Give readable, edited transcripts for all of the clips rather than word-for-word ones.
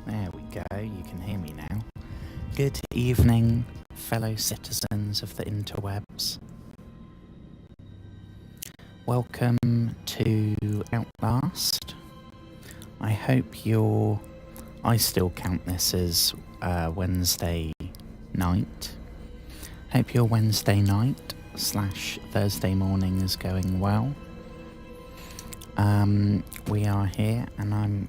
There we go, you can hear me now. Good evening, fellow citizens of the interwebs. Welcome to Outlast. I hope I still count this as Wednesday night. Hope your Wednesday night / Thursday morning is going well. We are here and I'm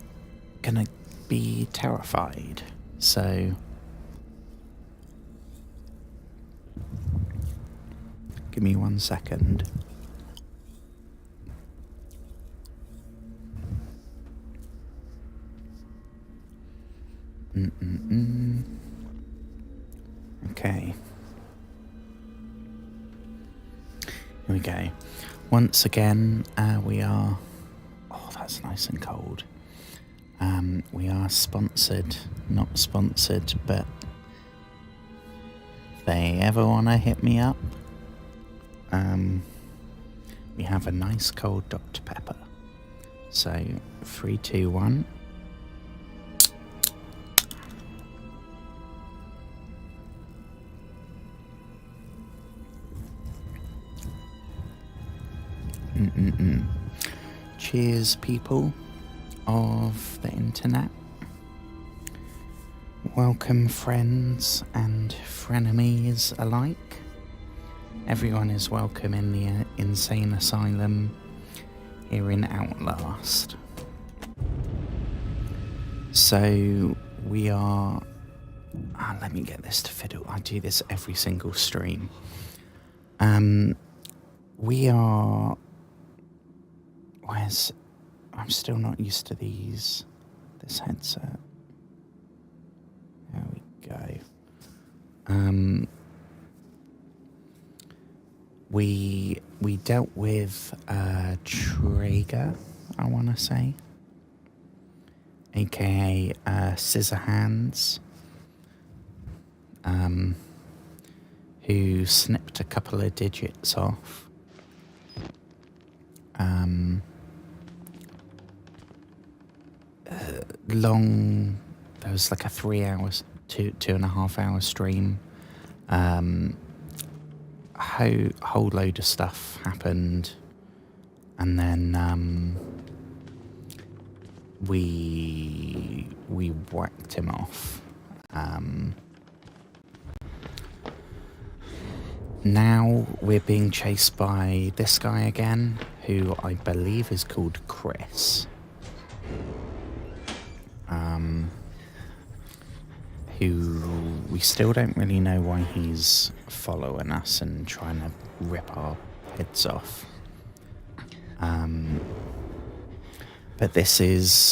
gonna be terrified, so give me 1 second. Okay, here we go. Once again, we are, oh that's nice and cold. We are sponsored, not sponsored, but if they ever want to hit me up, we have a nice cold Dr. Pepper. So 3, 2, 1. Cheers, people of the internet. Welcome, friends and frenemies alike. Everyone is welcome in the insane asylum here in Outlast. So we are... let me get this to fiddle. I do this every single stream. We are... I'm still not used to this headset. There we go. We dealt with Trager, I want to say, aka Scissorhands, who snipped a couple of digits off. There was like a 3 hours, 2.5 hour stream. Whole load of stuff happened, and then we whacked him off. Now we're being chased by this guy again, who I believe is called Chris. Who we still don't really know why he's following us and trying to rip our heads off. But this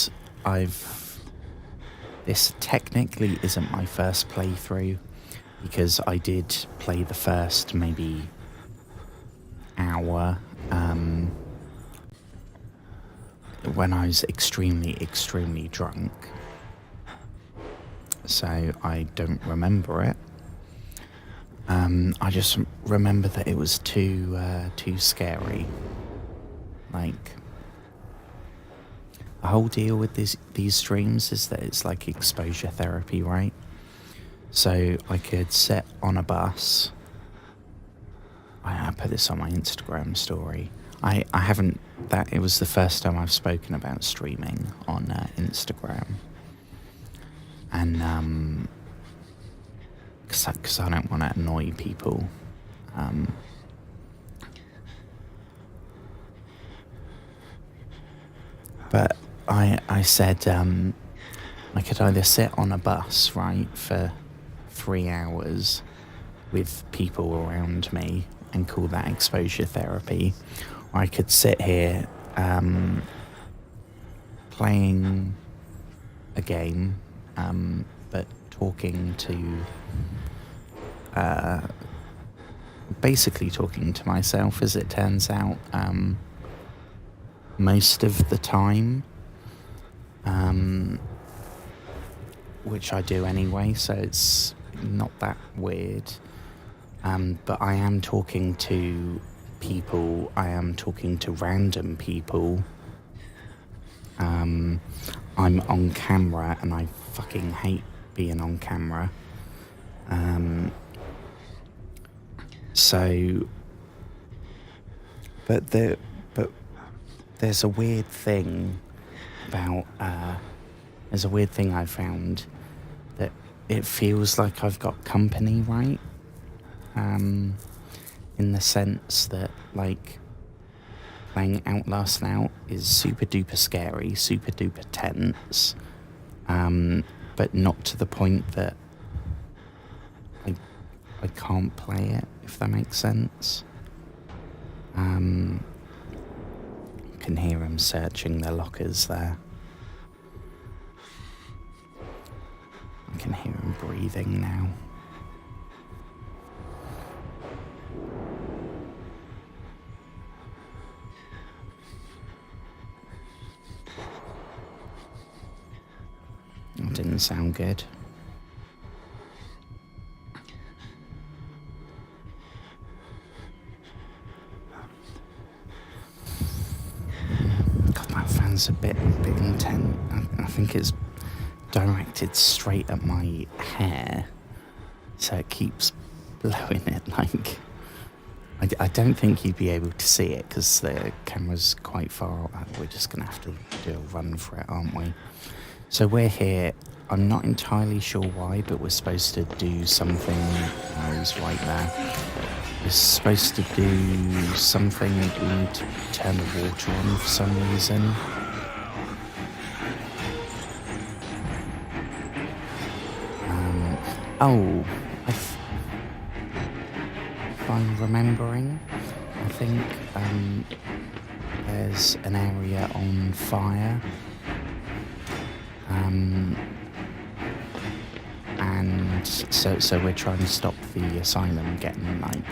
technically isn't my first playthrough, because I did play the first maybe hour when I was extremely drunk. So I don't remember it. I just remember that it was too scary. Like, the whole deal with these streams is that it's like exposure therapy, right? So I could sit on a bus. I put this on my Instagram story. I haven't, it was the first time I've spoken about streaming on Instagram. And because I don't want to annoy people. But I said I could either sit on a bus, right, for 3 hours with people around me and call that exposure therapy, or I could sit here playing a game, but talking to basically talking to myself, as it turns out, most of the time, which I do anyway, so it's not that weird. But I am talking to people, I am talking to random people. I'm on camera and I fucking hate being on camera. So, but there's a weird thing about, there's a weird thing I found that it feels like I've got company, right? In the sense that, like, playing Outlast now is super duper scary, super duper tense, but not to the point that I can't play it, if that makes sense. I can hear him searching the lockers there. I can hear him breathing now. That didn't sound good. God, that fan's a bit intense. I think it's directed straight at my hair, so it keeps blowing it. Like, I don't think you'd be able to see it because the camera's quite far. We're just gonna have to do a run for it, aren't we? So we're here. I'm not entirely sure why, but we're supposed to do something. Oh, he's right there. We're supposed to do something. We need to turn the water on for some reason. If I'm remembering, I think there's an area on fire. And so we're trying to stop the asylum getting, like,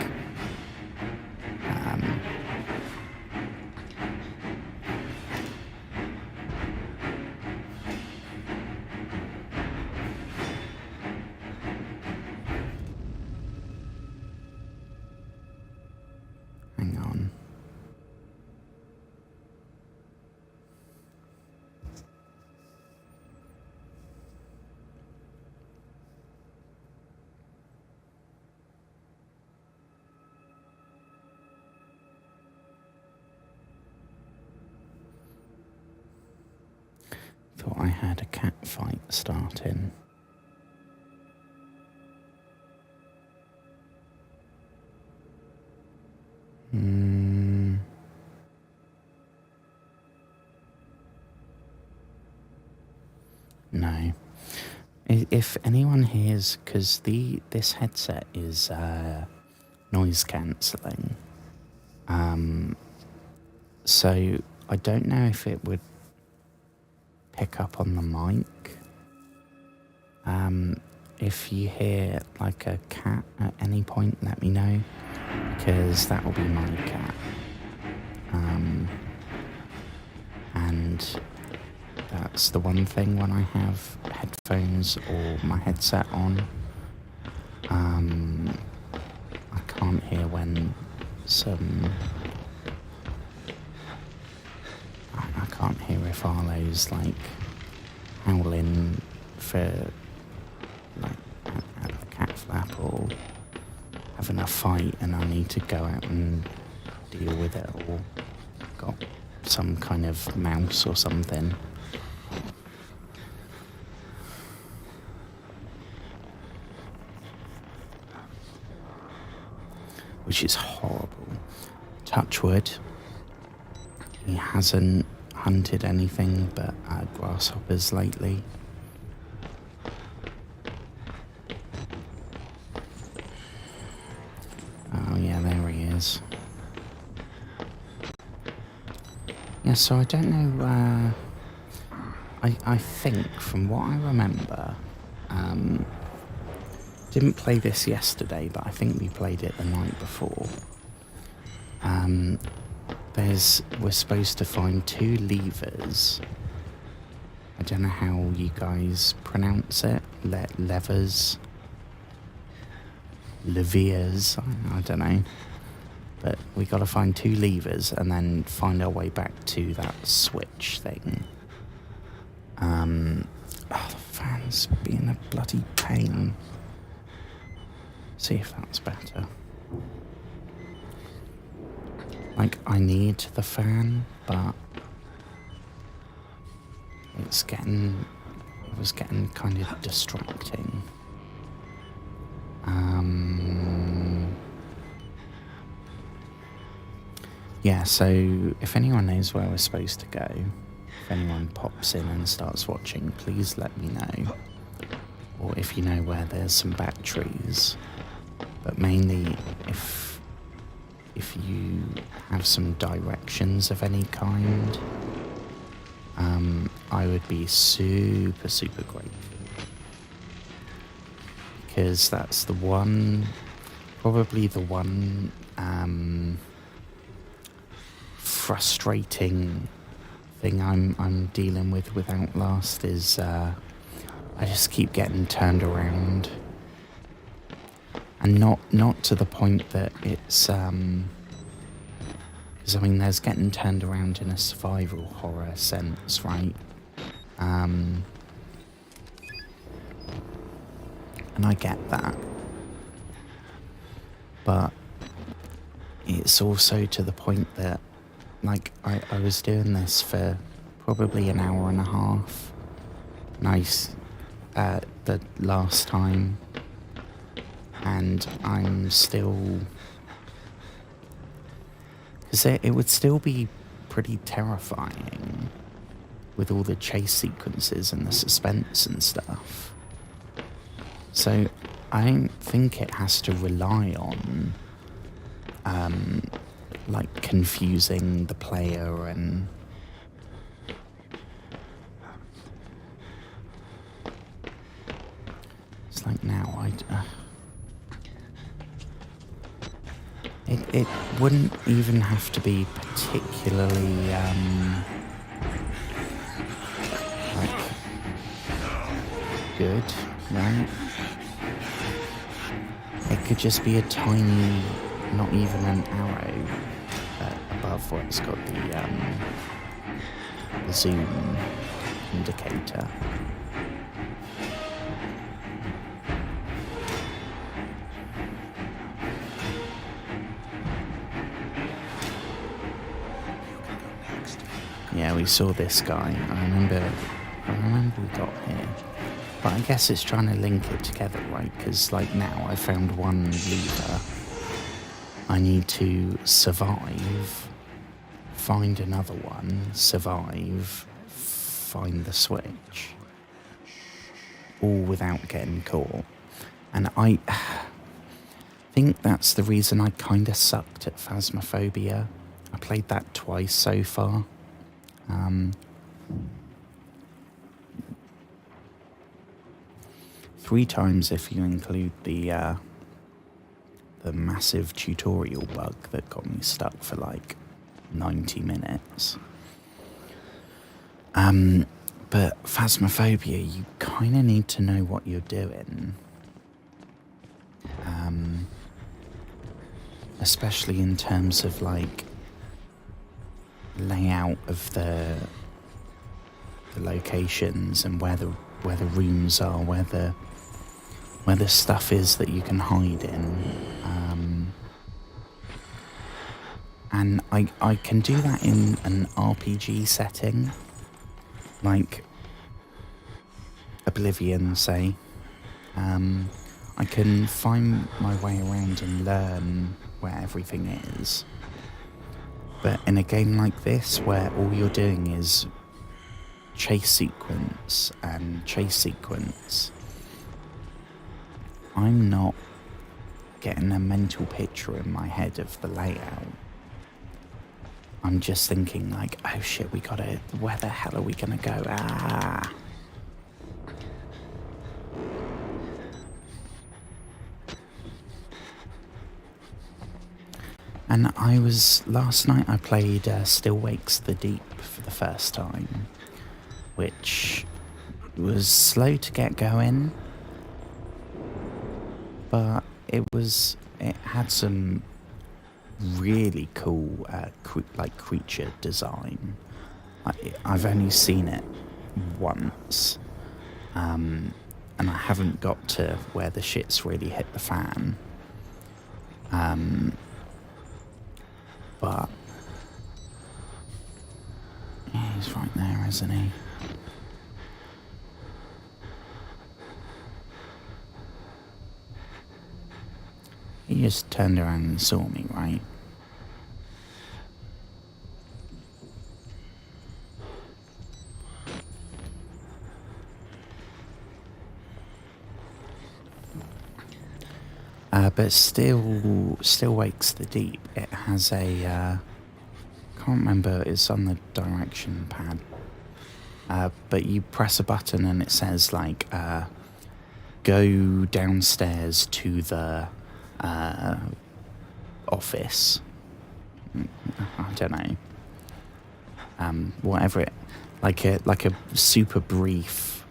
hang on. Thought I had a cat fight starting. No. If anyone hears, because this headset is noise cancelling, so I don't know if it would pick up on the mic. If you hear like a cat at any point, let me know, because that will be my cat. And that's the one thing when I have headphones or my headset on. I can't hear when I can't hear if Arlo's like howling for like at the cat flap or having a fight and I need to go out and deal with it, or got some kind of mouse or something. Which is horrible. Touch wood. He hasn't hunted anything but grasshoppers lately. Oh yeah, there he is. Yeah, so I don't know, I think from what I remember, didn't play this yesterday, but I think we played it the night before. We're supposed to find 2 levers. I don't know how you guys pronounce it. Levers. Leviers. I don't know. But we got to find 2 levers and then find our way back to that switch thing. Oh, the fan's being a bloody pain. See if that's better. Like, I need the fan, but it was getting kind of distracting. Yeah, so if anyone knows where we're supposed to go, if anyone pops in and starts watching, please let me know. Or if you know where there's some batteries. But mainly if you have some directions of any kind, I would be super, super grateful. Because that's probably the one frustrating thing I'm dealing with Outlast is I just keep getting turned around, and not to the point that it's because I mean there's getting turned around in a survival horror sense, right? And I get that, but it's also to the point that, like, I was doing this for probably an hour and a half. The last time, and I'm still, because it would still be pretty terrifying with all the chase sequences and the suspense and stuff. So I don't think it has to rely on like confusing the player and it's like now it wouldn't even have to be particularly like good, right? It could just be a tiny, not even an arrow above where it's got the zoom indicator. Yeah, we saw this guy. I remember we got here. But I guess it's trying to link it together, right? Because, like, now I found one lever. I need to survive, find another one, survive, find the switch. All without getting caught. And I think that's the reason I kind of sucked at Phasmophobia. I played that twice so far. 3 times if you include the massive tutorial bug that got me stuck for like 90 minutes. But Phasmophobia, you kind of need to know what you're doing. Especially in terms of like layout of the locations and where the rooms are, where the stuff is that you can hide in. And I can do that in an RPG setting, like Oblivion, say. I can find my way around and learn where everything is. But in a game like this, where all you're doing is chase sequence and chase sequence, I'm not getting a mental picture in my head of the layout. I'm just thinking like, oh shit, where the hell are we gonna go? Ah. And last night I played Still Wakes the Deep for the first time, which was slow to get going, but it had some really cool creature design. I've only seen it once. And I haven't got to where the shit's really hit the fan. But yeah, he's right there, isn't he? He just turned around and saw me, right? But still wakes the deep. It has a can't remember. It's on the direction pad. But you press a button and it says like go downstairs to the office. I don't know. Whatever it like a super brief.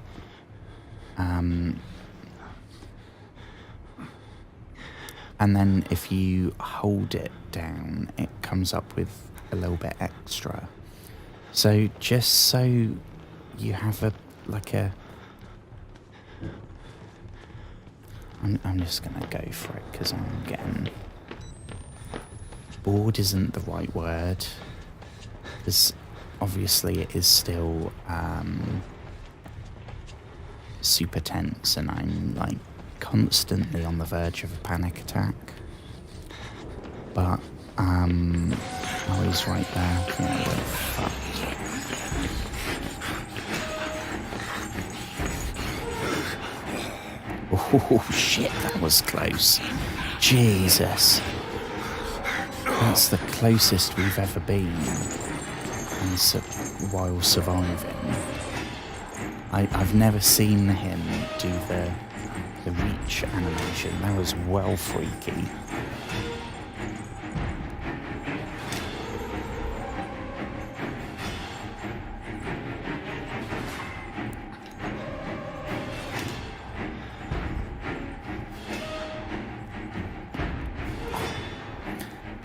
And then if you hold it down, it comes up with a little bit extra. So just so you have I'm just gonna go for it because I'm getting bored. Isn't the right word, because obviously it is still super tense and I'm like constantly on the verge of a panic attack. But oh, he's right there. Yeah, we're fucked. Oh shit, that was close. Jesus. That's the closest we've ever been while surviving. I've never seen him do the reach animation. That was well freaky.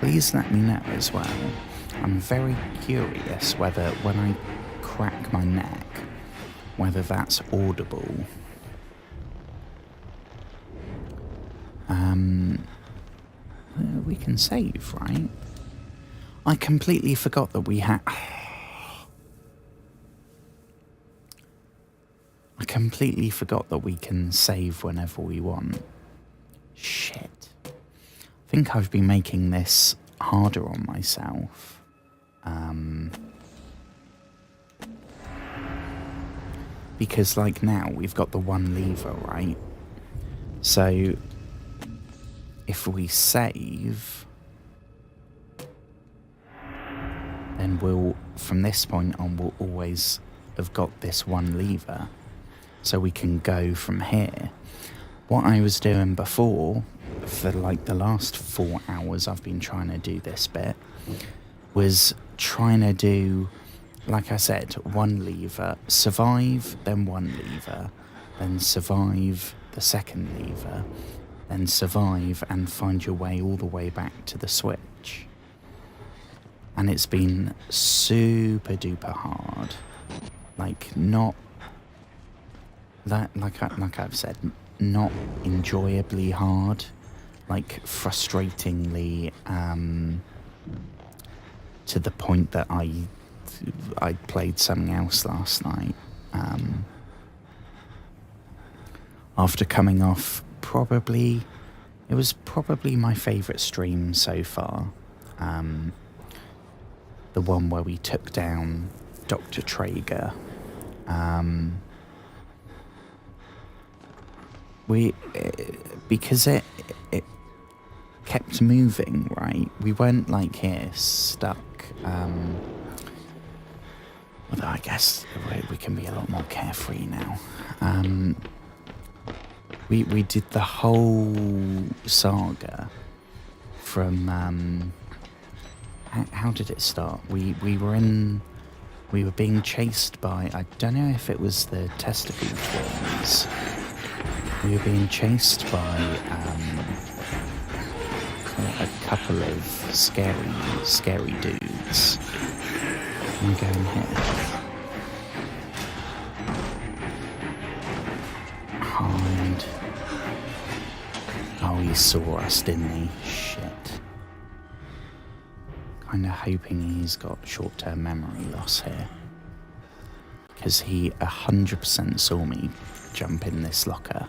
Please let me know as well. I'm very curious whether when I crack my neck, whether that's audible. We can save, right? I completely forgot that we had... I completely forgot that we can save whenever we want. Shit. I think I've been making this harder on myself. Because like now we've got the one lever, right? So if we save, then we'll, from this point on, we'll always have got this one lever. So we can go from here. What I was doing before, for like the last 4 hours I've been trying to do this bit, was trying to do, like I said, one lever, survive, then one lever, then survive the second lever, then survive and find your way all the way back to the switch. And it's been super duper hard. Like not, that like I've said, not enjoyably hard, like frustratingly to the point that I played something else last night after coming off it was probably my favourite stream so far, the one where we took down Dr. Trager. Because it kept moving, right? We weren't like here stuck. Although I guess we can be a lot more carefree now. We did the whole saga from how did it start? We were being chased by, I don't know if it was the testicle twins. We were being chased by a couple of scary dudes. I'm going here. hide. Oh, he saw us, didn't he? Shit. Kind of hoping he's got short-term memory loss here. Because he 100% saw me jump in this locker.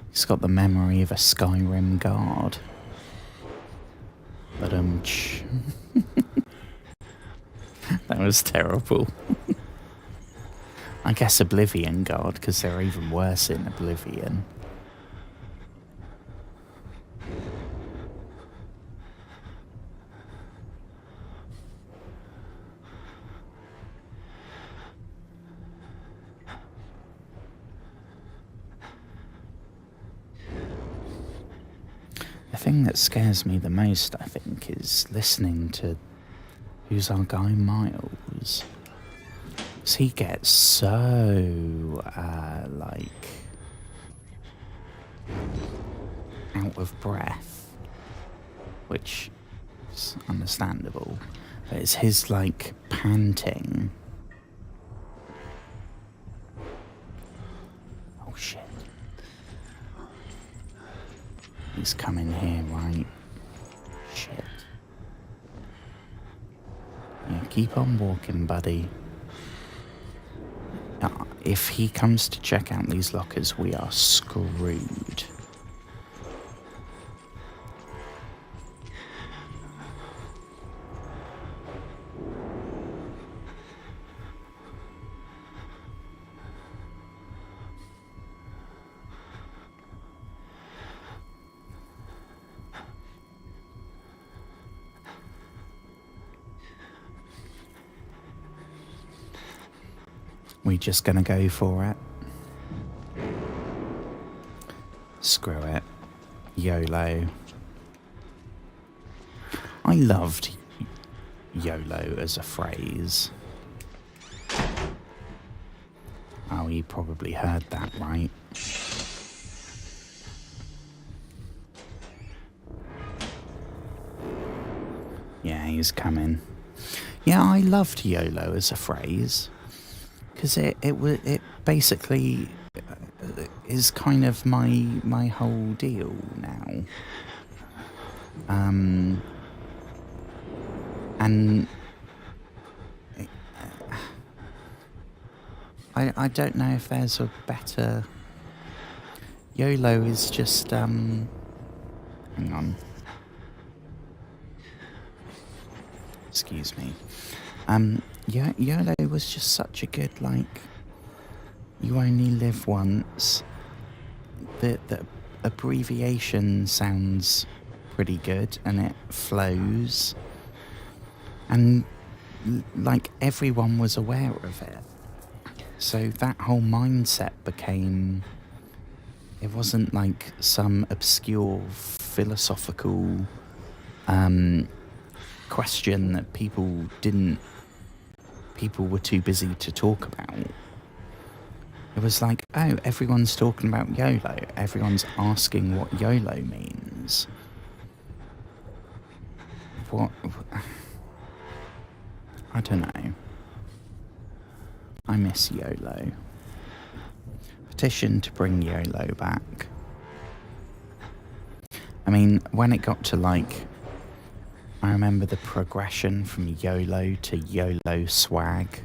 He's got the memory of a Skyrim guard. But that was terrible. I guess Oblivion guard, because they're even worse in Oblivion. The thing that scares me the most, I think, is listening to Who's Our Guy Miles. Because he gets so, out of breath. Which is understandable. But it's his, panting. Oh, shit. He's coming here, right? Shit. Yeah, keep on walking, buddy. If he comes to check out these lockers, we are screwed. We just gonna go for it? Screw it. YOLO. I loved YOLO as a phrase. Oh, you probably heard that, right? Yeah, he's coming. Yeah, I loved YOLO as a phrase. Because it basically is kind of my whole deal now. And I don't know if there's a better... YOLO is just, hang on. Excuse me. YOLO was just such a good, you only live once. The abbreviation sounds pretty good and it flows. And, everyone was aware of it. So that whole mindset became... It wasn't some obscure philosophical question that people were too busy to talk about. It was oh, everyone's talking about YOLO. Everyone's asking what YOLO means. What? I don't know. I miss YOLO. Petition to bring YOLO back. I mean, when it got to I remember the progression from YOLO to YOLO swag.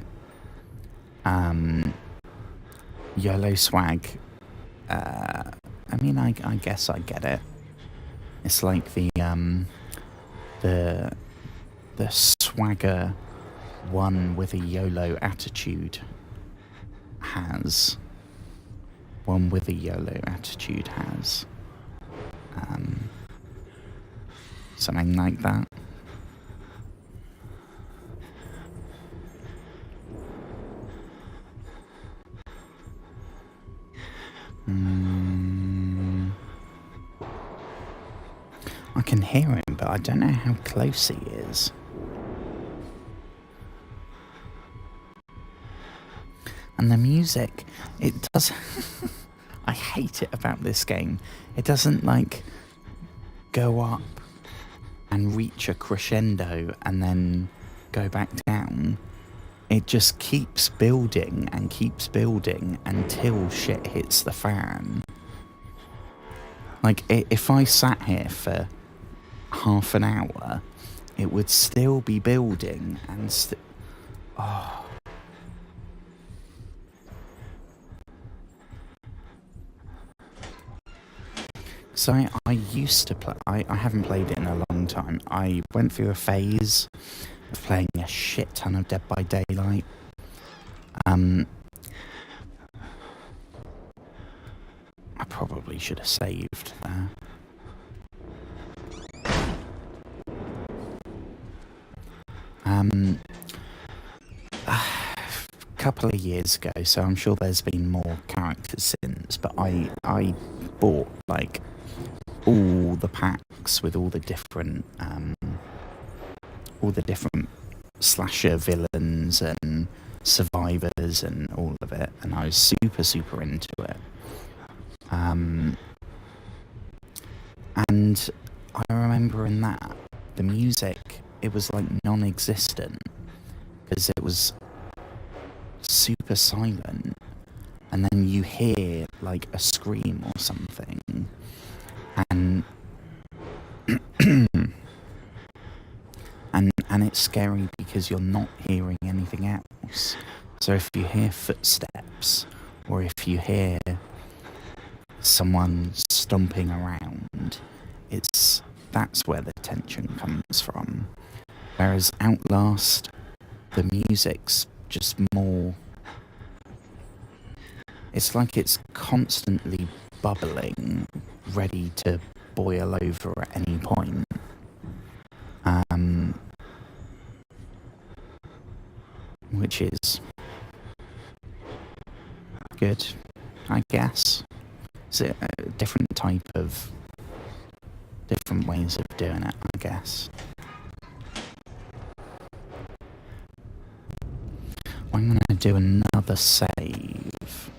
YOLO swag, I mean, I guess I get it. It's the swagger one with a YOLO attitude has. One with a YOLO attitude has. Something like that. I can hear him, but I don't know how close he is. And the music, it does... I hate it about this game. It doesn't, like, go up and reach a crescendo and then go back down. It just keeps building until shit hits the fan. Like, if I sat here for half an hour, it would still be building and oh. So I used to play, I haven't played it in a long time. I went through a phase of playing a shit ton of Dead by Daylight. I probably should have saved there. A couple of years ago, so I'm sure there's been more characters since, but I bought, like, all the packs with all the different slasher villains and survivors and all of it, and I was super into it. And I remember in that, the music, it was like non-existent, because it was super silent, and then you hear like a scream or something, and and it's scary because you're not hearing anything else. So if you hear footsteps, or if you hear someone stomping around, that's where the tension comes from. Whereas Outlast, the music's just more... It's like it's constantly bubbling, ready to boil over at any point. Which is good, I guess. It's a different ways of doing it, I guess. I'm going to do another save,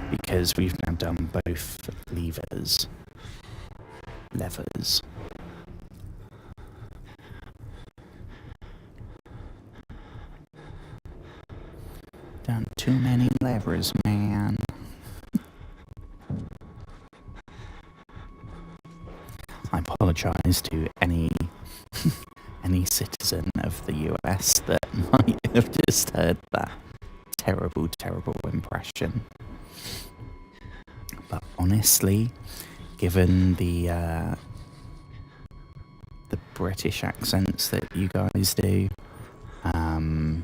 because we've now done both levers. Done too many levers, man. I apologise to any citizen of the US that might have just heard that terrible impression. But honestly, given the British accents that you guys do, oh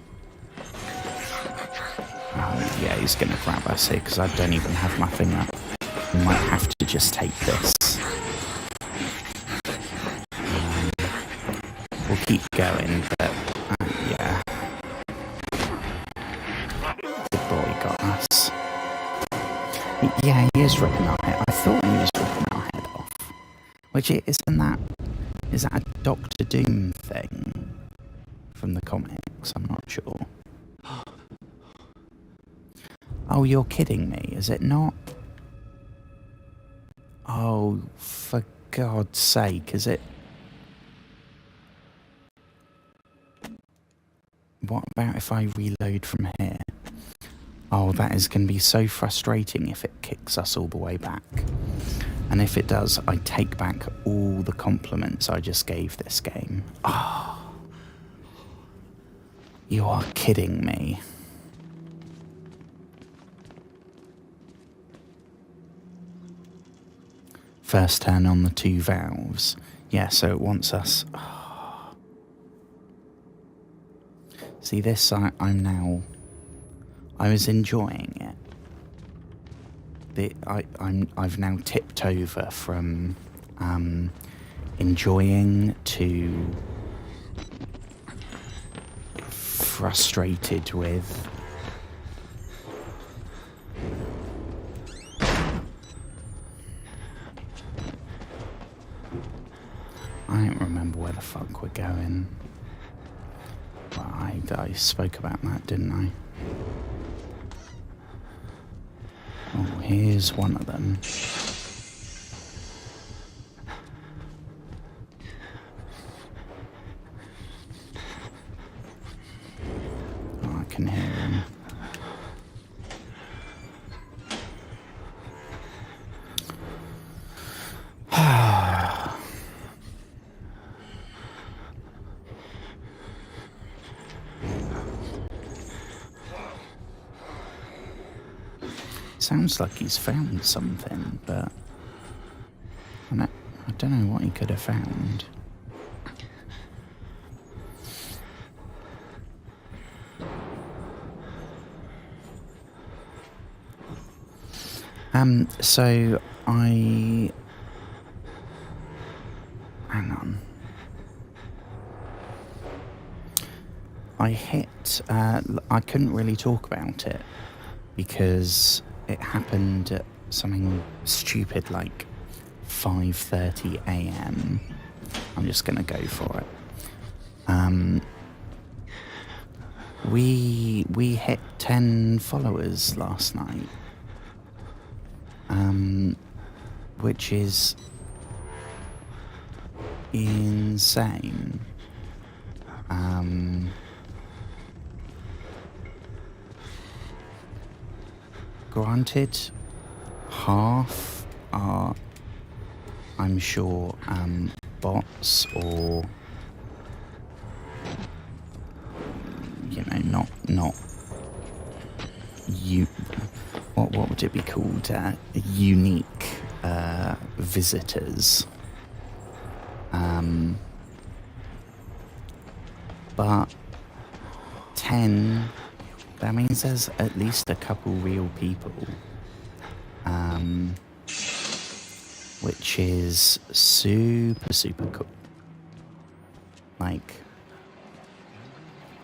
yeah, he's gonna grab us here because I don't even have my thing up. We might have to just take this. We'll keep going, but yeah. The boy got us. Yeah, he is ripping our head. I thought he was ripping our head off. Which is that a Doctor Doom thing from the comics? I'm not sure. Oh, you're kidding me, is it not? Oh, for God's sake, is it? What about if I reload from here? Oh, that is going to be so frustrating if it kicks us all the way back. And if it does, I take back all the compliments I just gave this game. Oh, you are kidding me. First turn on the 2 valves. Yeah, so it wants us... Oh. See this, I was enjoying it. I've now tipped over from enjoying to frustrated with. I don't remember where the fuck we're going. Well, I spoke about that, didn't I? Oh, here's one of them. Oh, I can hear him. Sounds like he's found something, but I don't know what he could have found. So hang on. I hit, I couldn't really talk about it because it happened at something stupid like 5:30 a.m. I'm just gonna go for it. We hit 10 followers last night, which is insane. Granted, half are, I'm sure, bots or, you know, not you. What would it be called? Unique visitors. But 10. That means there's at least a couple real people, which is super cool. Like,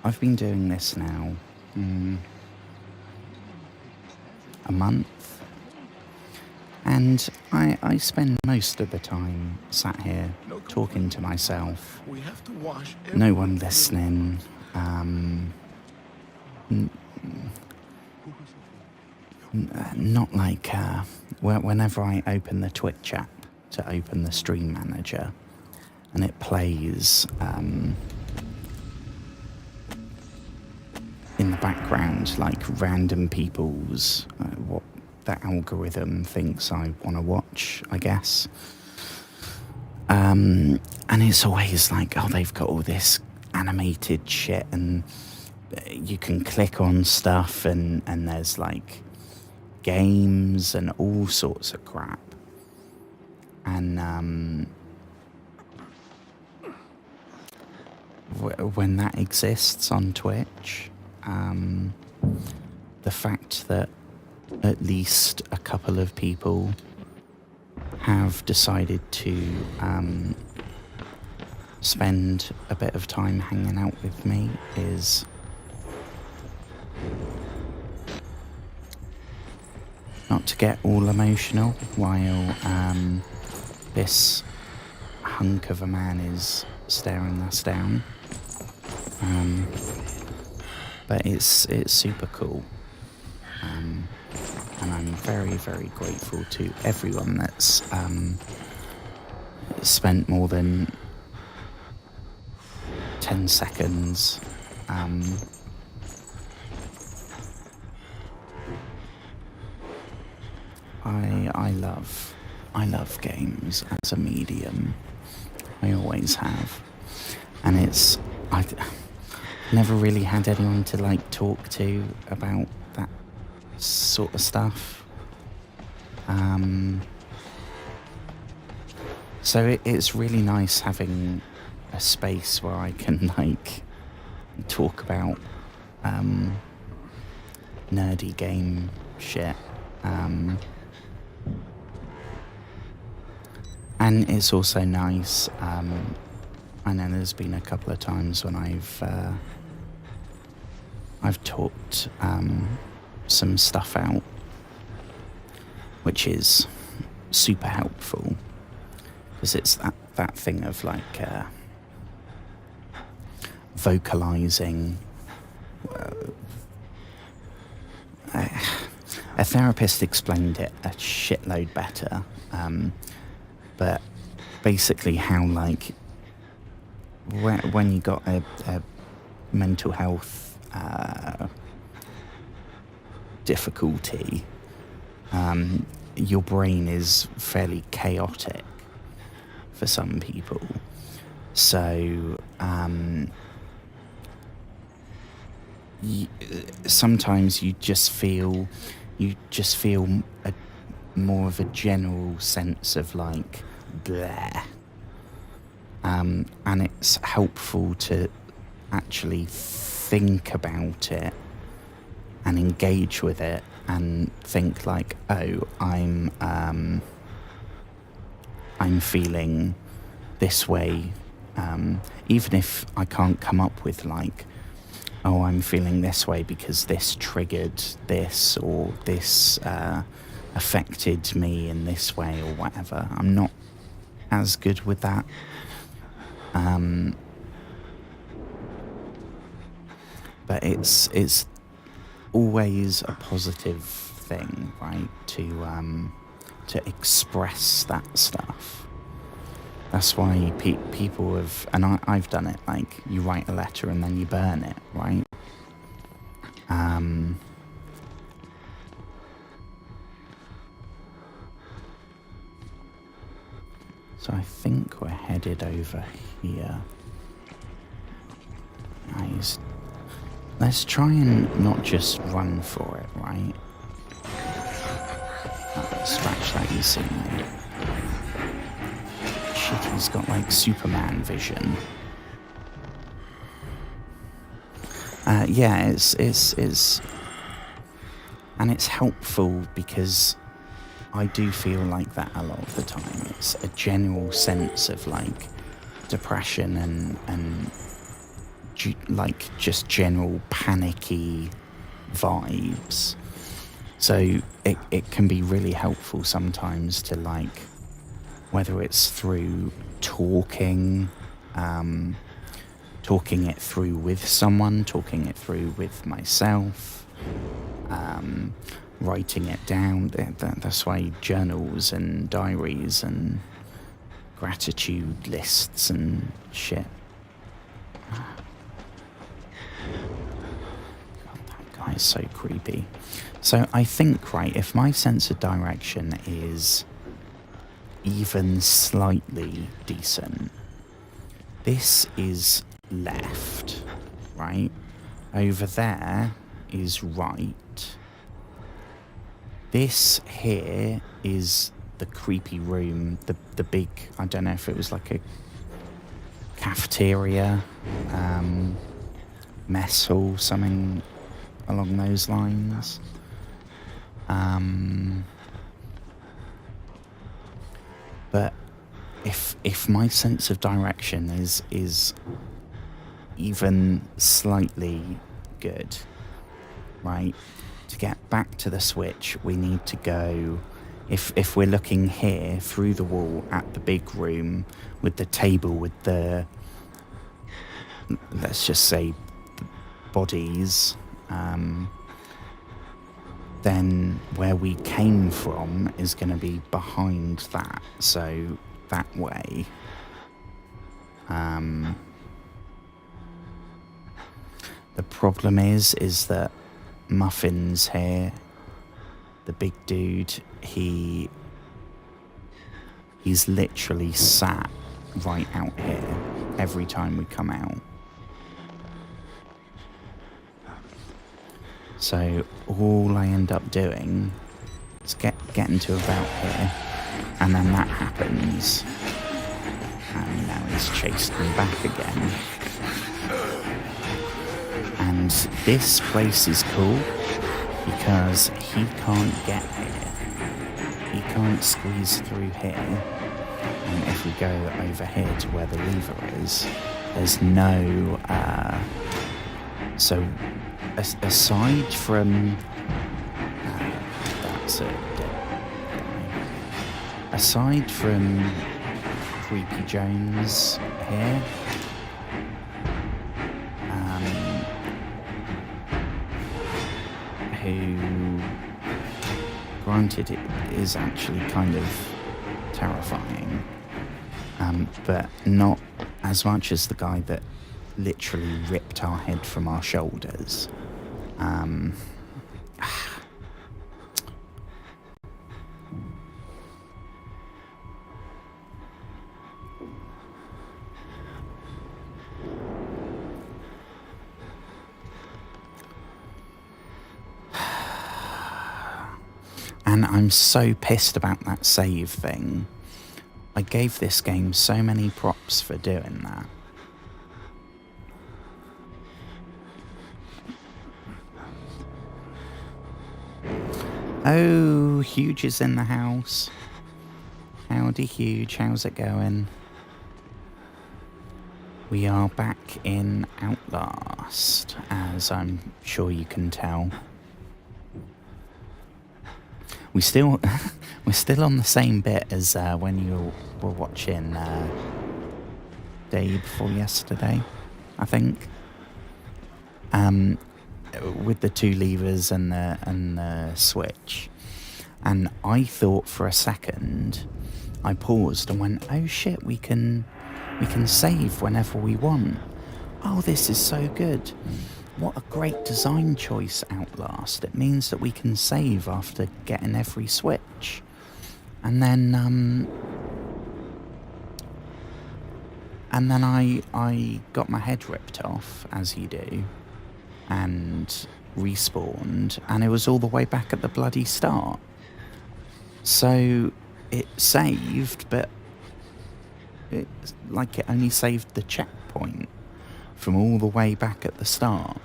I've been doing this now a month, and I spend most of the time sat here talking to myself. No one listening. Not like whenever I open the Twitch app to open the stream manager and it plays in the background like random people's what the algorithm thinks I want to watch, I guess. And it's always like, oh, they've got all this animated shit and you can click on stuff and there's like games and all sorts of crap. And when that exists on Twitch, the fact that at least a couple of people have decided to spend a bit of time hanging out with me is not to get all emotional while this hunk of a man is staring us down. But it's super cool. And I'm very grateful to everyone that's spent more than 10 seconds I love games as a medium. I always have. And I've never really had anyone to like talk to about that sort of stuff. So it's really nice having a space where I can like talk about nerdy game shit. And it's also nice, I know there's been a couple of times when I've talked some stuff out, which is super helpful, because it's that thing of like vocalizing. a therapist explained it a shitload better, but basically how, like, when you got a mental health difficulty, your brain is fairly chaotic for some people. So sometimes you just feel more of a general sense of like bleh, and it's helpful to actually think about it and engage with it and think like, oh, I'm feeling this way, even if I can't come up with like, oh, I'm feeling this way because this triggered this, or this affected me in this way, or whatever. I'm not as good with that. But it's always a positive thing, right? To express that stuff. That's why people have, and I've done it, like, you write a letter and then you burn it, right? So I think we're headed over here. Nice. Let's try and not just run for it, right? Oh, scratch that, you see, mate. Shit, he's got like Superman vision. Yeah, it's and it's helpful because I do feel like that a lot of the time. It's a general sense of like depression and like just general panicky vibes. So it can be really helpful sometimes to, like, whether it's through talking it through with someone, talking it through with myself, writing it down. That's why journals and diaries and gratitude lists and shit. God, that guy is so creepy. So I think, right, if my sense of direction is even slightly decent, this is left, right? Over there is right. This here is the creepy room, the big, I don't know if it was like a cafeteria, mess hall, something along those lines. But if my sense of direction is even slightly good, right? To get back to the switch, we need to go, if we're looking here through the wall at the big room with the table with the, let's just say, bodies, then where we came from is going to be behind that, so that way. The problem is that Muffin's here, the big dude, he's literally sat right out here every time we come out. So all I end up doing is getting to about here, and then that happens, and now he's chased me back again. And this place is cool because he can't get here. He can't squeeze through here. And if we go over here to where the lever is, there's no... so aside from... that's a dead guy. Aside from Creepy Jones here... who granted, it is actually kind of terrifying, but not as much as the guy that literally ripped our head from our shoulders. And I'm so pissed about that save thing. I gave this game so many props for doing that. Oh, Huge is in the house. Howdy, Huge. How's it going? We are back in Outlast, as I'm sure you can tell. We're still on the same bit as when you were watching day before yesterday, I think. With the 2 levers and the switch, and I thought for a second, I paused and went, "Oh shit, we can save whenever we want. Oh, this is so good. What a great design choice, Outlast. It means that we can save after getting every switch." And then I got my head ripped off, as you do, and respawned, and it was all the way back at the bloody start. So it saved, but it only saved the checkpoint from all the way back at the start.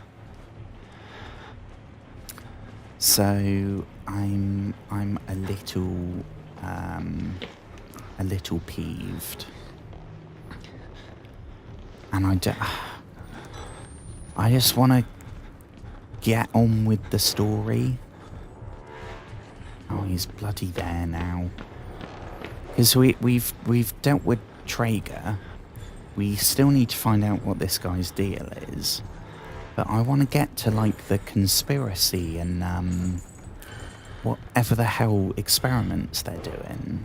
So I'm a little peeved, and I just want to get on with the story. Oh, he's bloody there now. Because we've dealt with Trager. We still need to find out what this guy's deal is. But I want to get to, like, the conspiracy and whatever the hell experiments they're doing.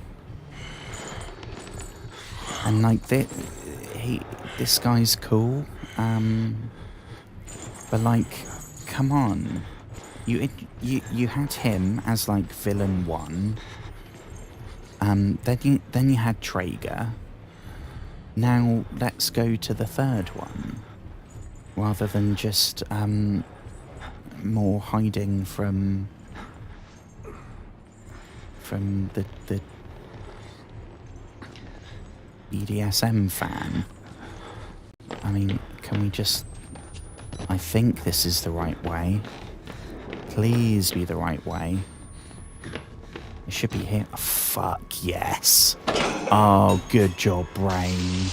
And, like, this guy's cool. But, like, come on. You had him as, like, villain 1. Then you had Trager. Now let's go to the 3rd one, rather than just more hiding from the BDSM fan. I mean, can we just... I think this is the right way. Please be the right way. It should be here. Oh, fuck yes. Oh, good job, brain.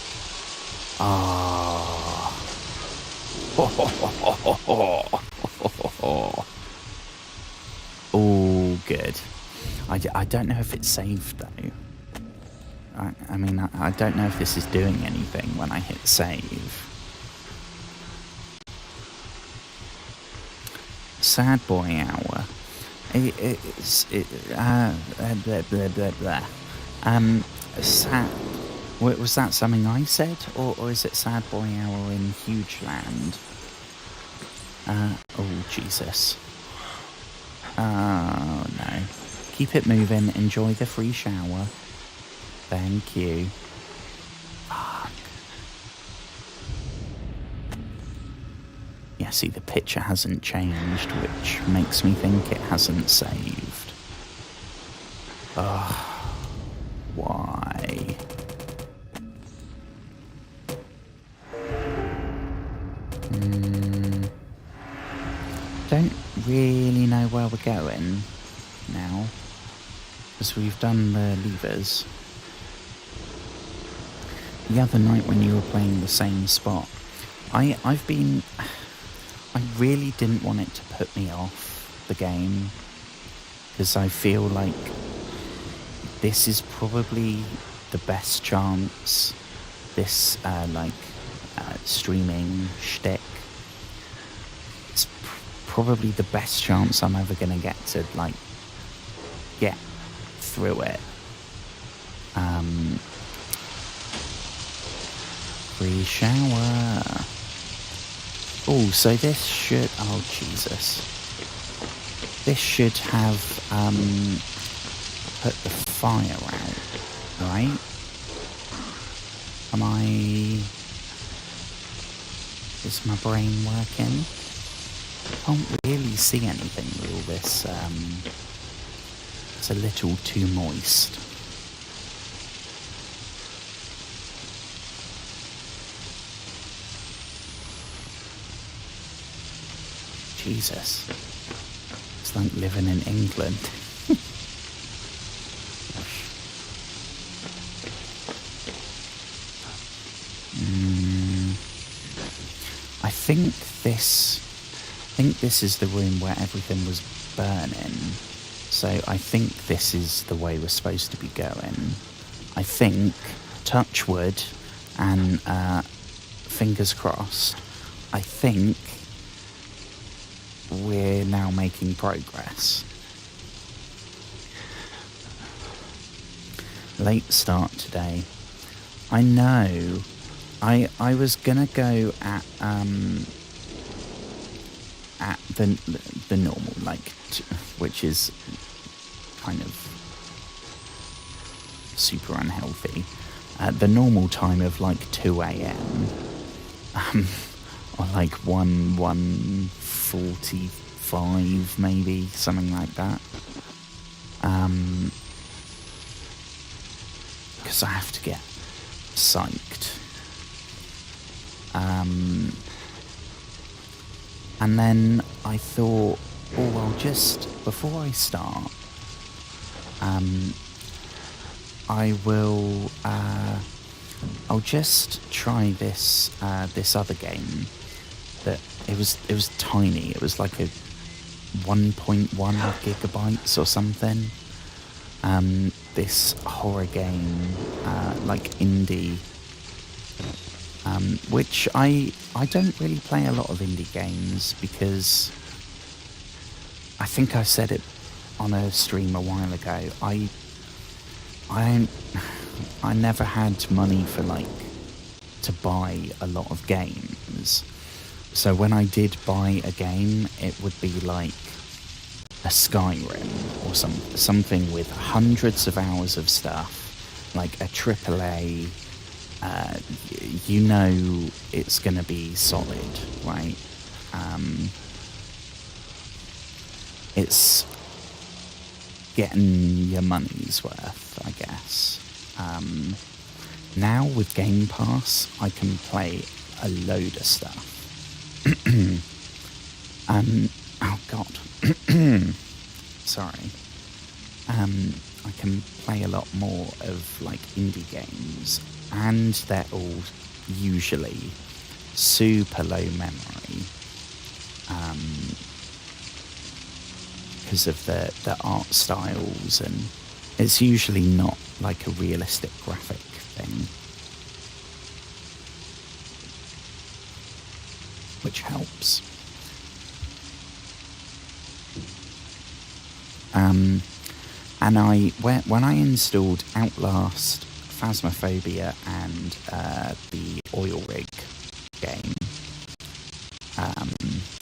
Oh. Oh, good. I don't know if it's saved, though. I mean, I don't know if this is doing anything when I hit save. Sad boy hour. Blah, blah, blah, blah. Sad. Was that something I said, or is it sad boy hour in Huge Land? Oh Jesus. Oh no. Keep it moving. Enjoy the free shower. Thank you. Fuck. Yeah, see, the picture hasn't changed, which makes me think it hasn't saved. Ugh. Why? Don't really know where we're going now, because we've done the levers. The other night when you were playing the same spot, I really didn't want it to put me off the game, because I feel like this is probably the best chance, this streaming shtick, it's probably the best chance I'm ever going to get to, like, get through it. Free shower. Oh, so this should... Oh, Jesus. This should have put the fire out, right? Am I... Is my brain working? Can't really see anything with all this. It's a little too moist. Jesus. It's like living in England. I think this is the room where everything was burning. So I think this is the way we're supposed to be going. I think, touch wood, and fingers crossed, I think we're now making progress. Late start today. I know. I was gonna go at the normal, like, which is kind of super unhealthy. The normal time of like 2 a.m. Or like 1:45 maybe, something like that. Because I have to get psyched. And then I thought, oh, I'll just, before I start, I'll just try this other game. That it was tiny. It was like a 1.1 gigabytes or something. This horror game, like indie. Which I don't really play a lot of indie games because I think I said it on a stream a while ago. I never had money for to buy a lot of games. So when I did buy a game, it would be like a Skyrim or something with hundreds of hours of stuff, like a AAA. You know it's going to be solid, right? It's getting your money's worth, I guess. Now with Game Pass, I can play a load of stuff. Oh God. Sorry. I can play a lot more of like indie games, and they're all usually super low memory because of the art styles, and it's usually not like a realistic graphic thing, which helps. And when I installed Outlast, Phasmophobia, and the Oil Rig game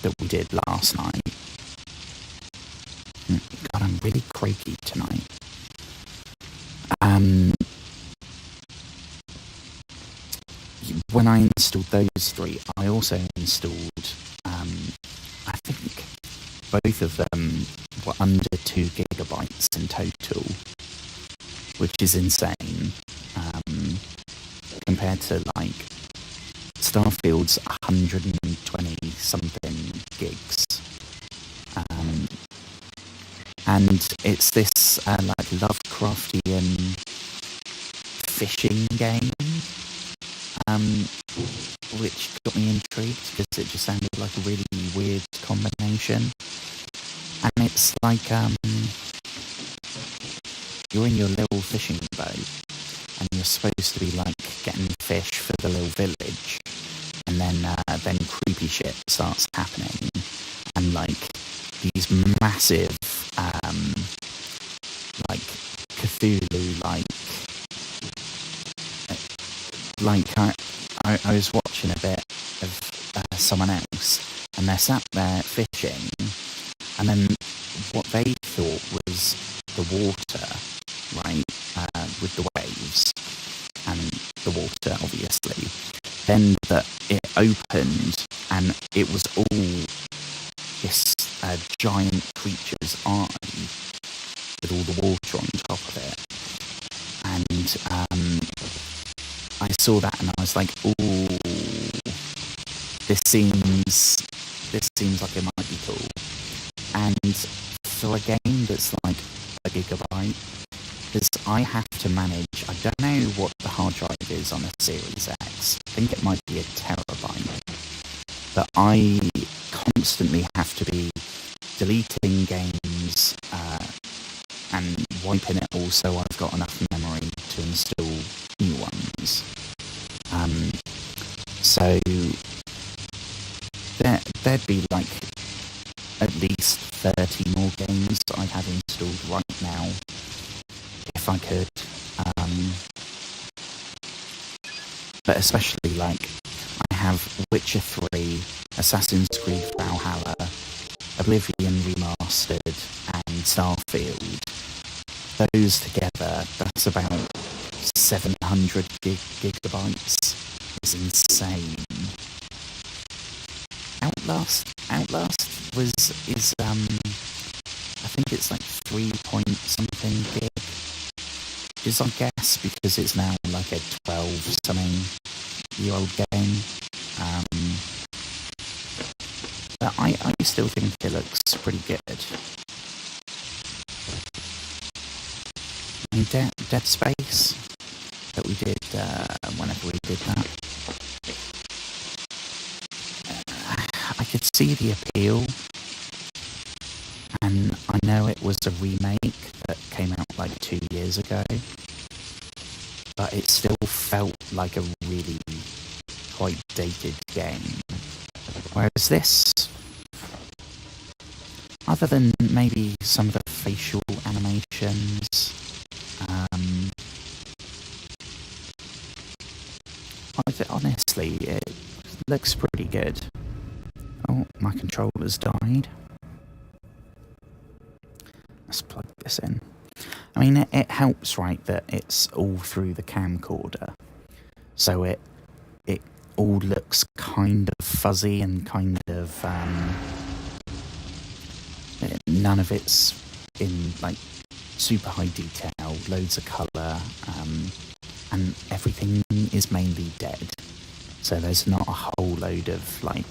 that we did last night. God, I'm really croaky tonight. When I installed those three, I also installed, I think both of them were under 2 gigabytes in total, which is insane. Compared to like Starfield's 120 something gigs. And it's this like Lovecraftian fishing game, which got me intrigued because it just sounded like a really weird combination. And it's like you're in your little fishing boat and you're supposed to be like getting fish for the little village, and then creepy shit starts happening, and like these massive Cthulhu, I was watching a bit of someone else, and they're sat there fishing, and then what they thought was the water, right, with the waves and the water, obviously. Then that it opened, and it was all this giant creature's eye with all the water on top of it. And I saw that, and I was like, "Ooh, this seems like it might be cool." And for a game that's like a gigabyte, because I have to manage, I don't know what the hard drive is on a Series X. I think it might be a terabyte. But I constantly have to be deleting games and wiping it all so I've got enough memory to install new ones. So there'd be like at least 30 more games I'd have installed right now if I could. But especially like I have Witcher 3, Assassin's Creed Valhalla, Oblivion Remastered, and Starfield. Those together, that's about 700 gigabytes. It's insane. Outlast is I think it's like 3 point something gig. Is I guess because it's now like a 12 something year old game. But I still think it looks pretty good. I mean, Dead Space that we did whenever we did that. I could see the appeal, and I know it was a remake that came out like 2 years ago, but it still felt like a really quite dated game. Whereas this, other than maybe some of the facial animations, honestly, it looks pretty good. Oh, my controller's died. Let's plug this in. I mean, it helps, right, that it's all through the camcorder. So it all looks kind of fuzzy and kind of... none of it's in, like, super high detail, loads of colour, and everything is mainly dead. So there's not a whole load of, like,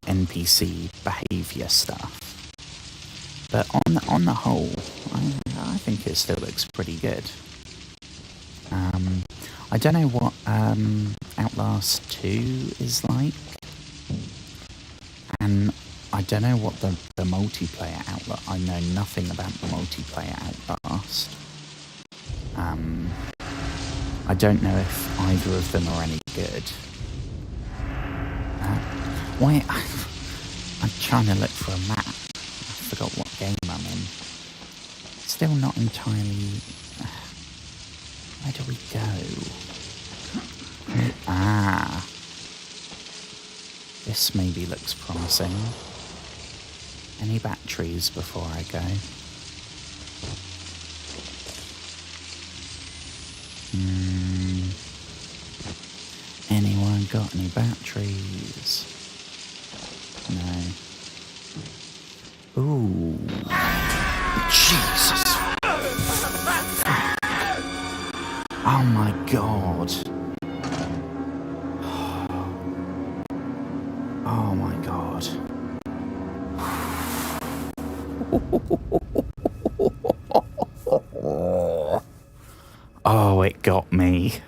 NPC behaviour stuff. But on the whole, I think it still looks pretty good. I don't know what Outlast 2 is like, and I don't know what the multiplayer Outlast. I know nothing about the multiplayer Outlast. I don't know if either of them are any good. Why? I'm trying to look for a map. I forgot what game I'm in. Still not entirely... Where do we go? Ah. This maybe looks promising. Any batteries before I go? Anyone got any batteries? No. Ooh. Jesus. Oh my god. Oh my god. Oh, it got me.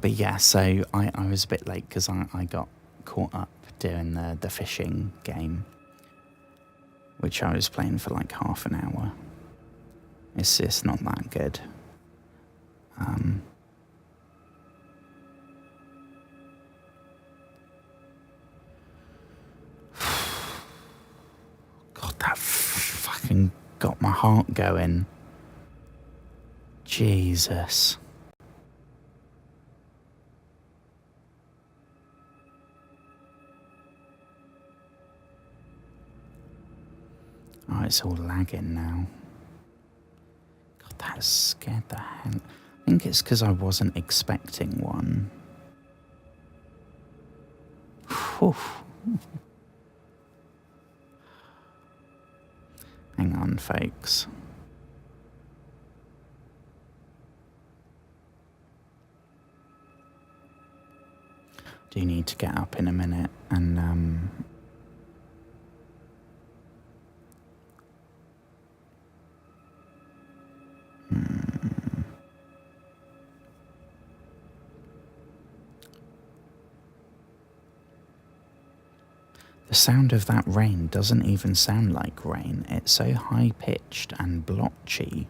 But yeah, so I was a bit late because I got caught up doing the fishing game, which I was playing for like half an hour. It's not that good. got my heart going. Jesus. Oh, it's all lagging now. God, that scared the hell. I think it's because I wasn't expecting one. Whew. Hang on, folks. Do need to get up in a minute and the sound of that rain doesn't even sound like rain. It's so high-pitched and blotchy.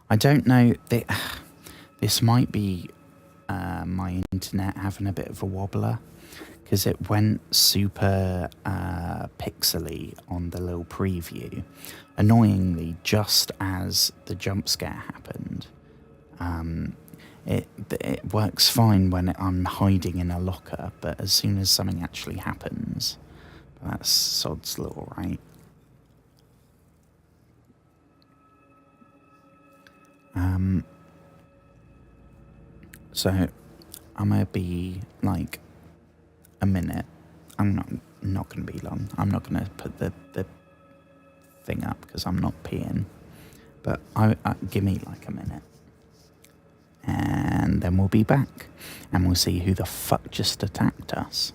I don't know, this might be my internet having a bit of a wobbler, because it went super pixely on the little preview. Annoyingly, just as the jump scare happened. It works fine when I'm hiding in a locker, but as soon as something actually happens, that's sod's law, right? So I'm gonna be like a minute. I'm not gonna be long. I'm not gonna put the thing up because I'm not peeing. But I give me like a minute. And then we'll be back, and we'll see who the fuck just attacked us.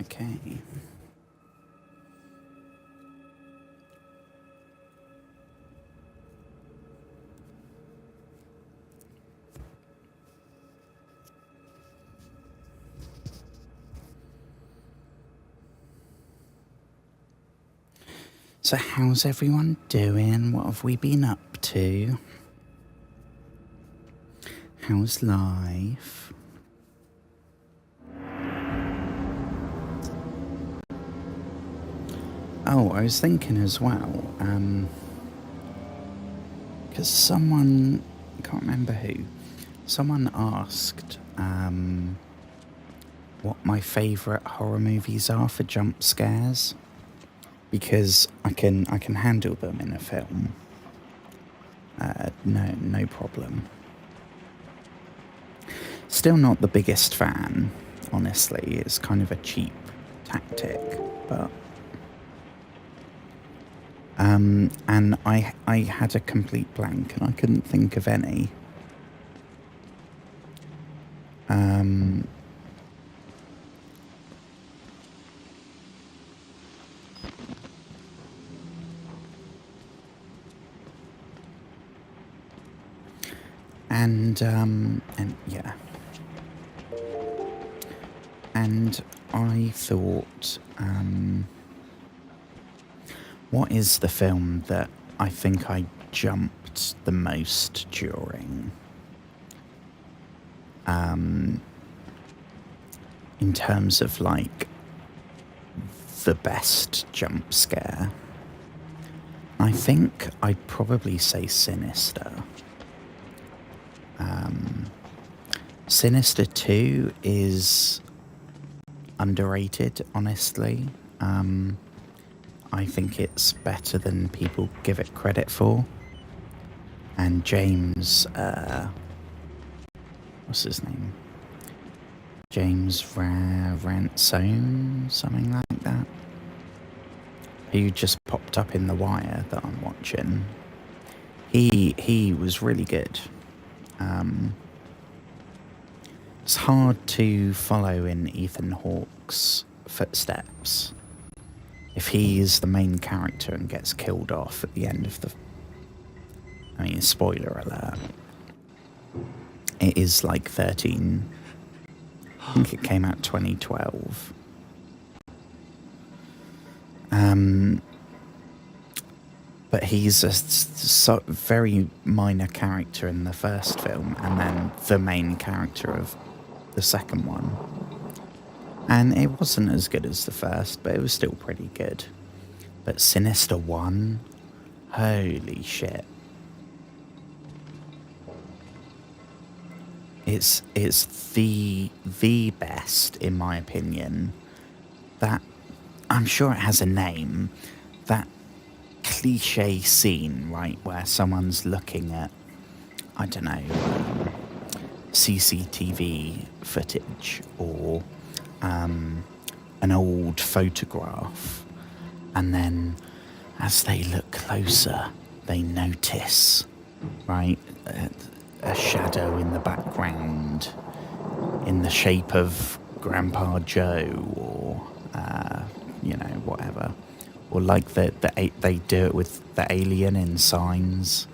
Okay. So how's everyone doing? What have we been up to? How's life? Oh, I was thinking as well, because someone, I can't remember who, someone asked what my favourite horror movies are for jump scares, because I can handle them in a film. No problem. Still not the biggest fan, honestly. It's kind of a cheap tactic, but And I had a complete blank and I couldn't think of any. And yeah. And I thought, what is the film that I think I jumped the most during? In terms of like the best jump scare, I think I'd probably say Sinister. Sinister 2 is underrated, honestly. I think it's better than people give it credit for. And James, what's his name? James Ransone, something like that. Who just popped up in The Wire that I'm watching. He was really good. It's hard to follow in Ethan Hawke's footsteps if he is the main character and gets killed off at the end of the... I mean, spoiler alert. It is like 13... I think it came out 2012. But he's a very minor character in the first film and then the main character of the second one. And it wasn't as good as the first, but it was still pretty good. But Sinister 1, holy shit. It's the best, in my opinion. That, I'm sure it has a name, that cliche scene, right, where someone's looking at, I don't know, CCTV footage or an old photograph, and then as they look closer, they notice, right, a shadow in the background in the shape of Grandpa Joe or, whatever. Or like they do it with the alien in Signs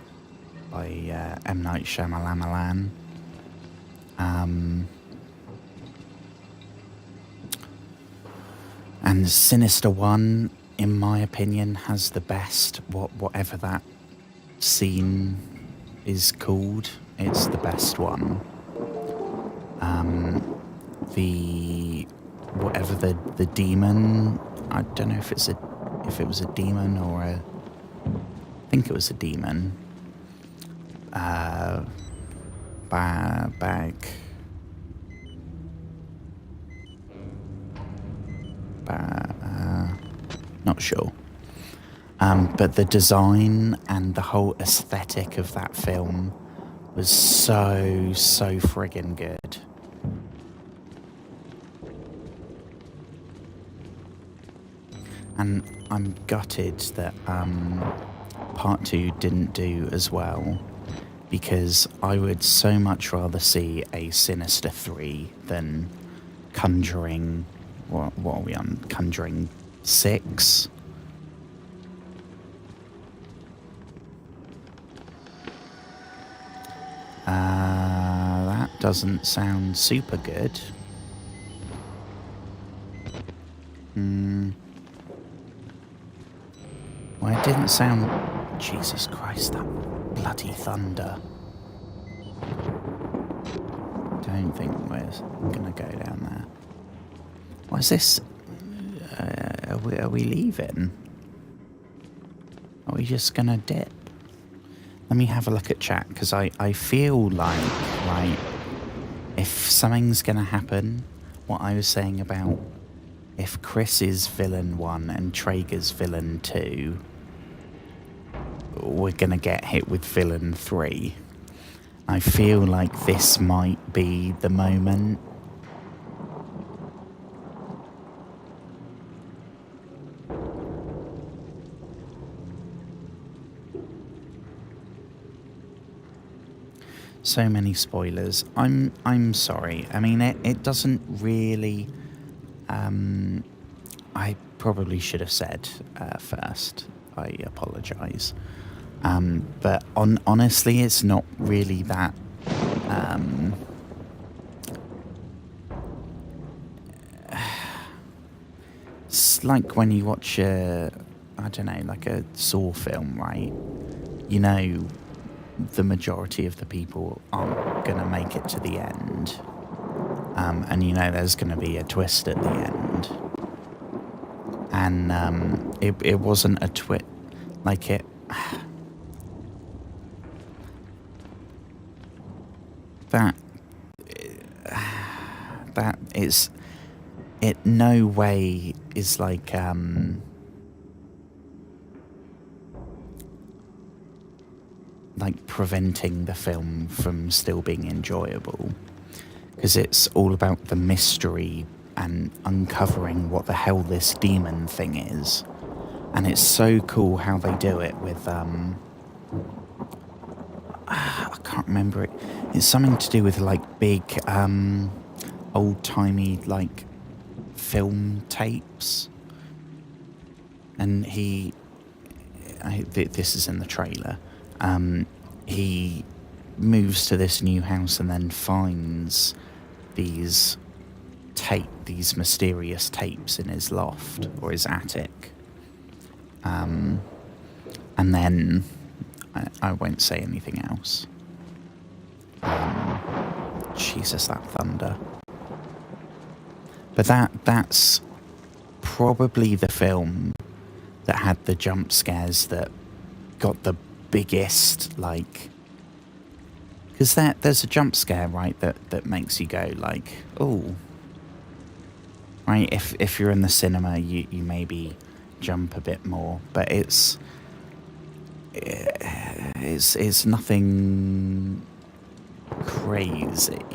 by M. Night Shyamalan. And Sinister 1, in my opinion, has the best, whatever that scene is called. It's the best one. Whatever the demon, I don't know if it was a demon or I think it was a demon. Not sure. But the design and the whole aesthetic of that film was so friggin' good. And I'm gutted that part 2 didn't do as well, because I would so much rather see a Sinister 3 than Conjuring... What are we on? Conjuring 6? That doesn't sound super good. Well, it didn't sound... Jesus Christ, that bloody thunder. Don't think we're gonna go down there. What is this? Are we leaving? Are we just gonna dip? Let me have a look at chat, because I feel like, right, if something's gonna happen, what I was saying about if Chris is villain 1 and Traeger's villain 2, we're gonna get hit with villain 3. I feel like this might be the moment. So many spoilers. I'm sorry. I mean, it doesn't really. I probably should have said first. I apologise. But honestly, it's not really that. It's like when you watch I don't know, like a Saw film, right? You know, the majority of the people aren't going to make it to the end. And you know there's going to be a twist at the end. And it wasn't a twist. Like it... that is... It no way is like... like preventing the film from still being enjoyable, because it's all about the mystery and uncovering what the hell this demon thing is. And it's so cool how they do it with I can't remember it. It's something to do with like big old-timey like film tapes. And this is in the trailer. He moves to this new house and then finds these mysterious tapes in his loft or his attic. And then I won't say anything else. Jesus, that thunder. But that's probably the film that had the jump scares that got the biggest, like, because there's a jump scare, right, that makes you go like, oh, right. If you're in the cinema, you maybe jump a bit more, but it's nothing crazy.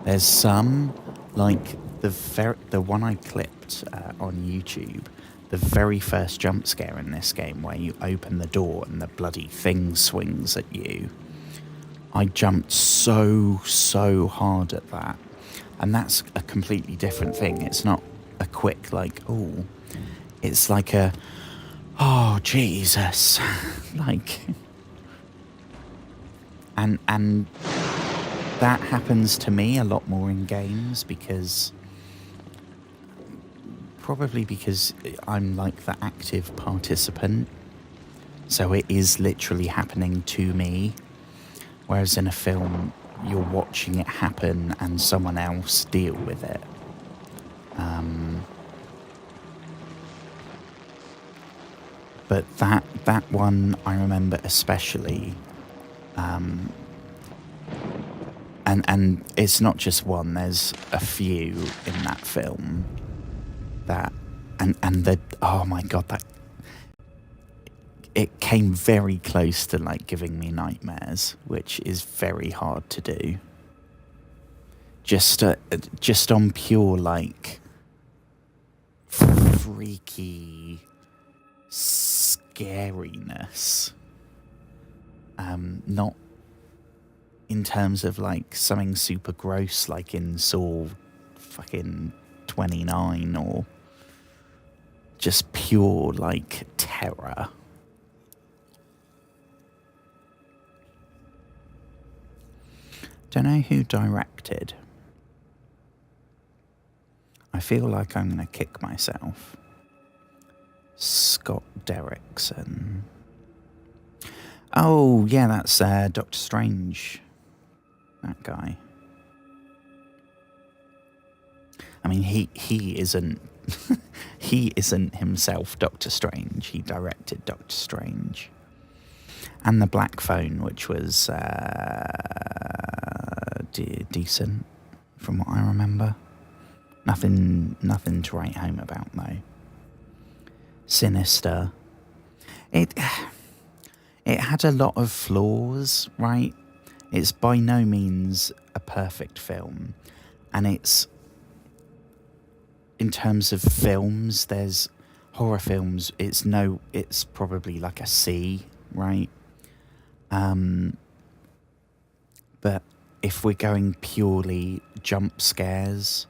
There's some, like the one I clipped on YouTube. The very first jump scare in this game, where you open the door and the bloody thing swings at you. I jumped so hard at that. And that's a completely different thing. It's not a quick, like, oh. It's like a, oh, Jesus. Like, and that happens to me a lot more in games because... Probably because I'm like the active participant, so it is literally happening to me, whereas in a film you're watching it happen and someone else deal with it. But that one I remember especially, and it's not just one, there's a few in that film. That and the, oh my god, that it came very close to like giving me nightmares, which is very hard to do. Just on pure like freaky scariness. Not in terms of like something super gross like in Saw fucking 29 or just pure like terror. Don't know who directed. I feel like I'm gonna kick myself. Scott Derrickson. Oh yeah, that's Doctor Strange. That guy. I mean, he isn't he isn't himself Doctor Strange. He directed Doctor Strange, and the Black Phone, which was decent from what I remember. Nothing to write home about though. Sinister. It had a lot of flaws, right? It's by no means a perfect film, and it's. In terms of films, there's horror films. It's probably like a C, right? But if we're going purely jump scares,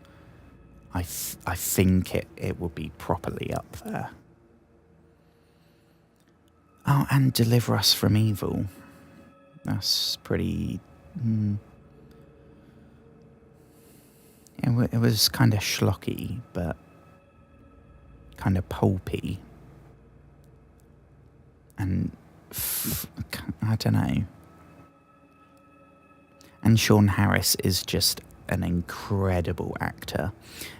I think it will be properly up there. Oh, and Deliver Us from Evil. That's pretty... It was kind of schlocky, but kind of pulpy. And I don't know. And Sean Harris is just an incredible actor.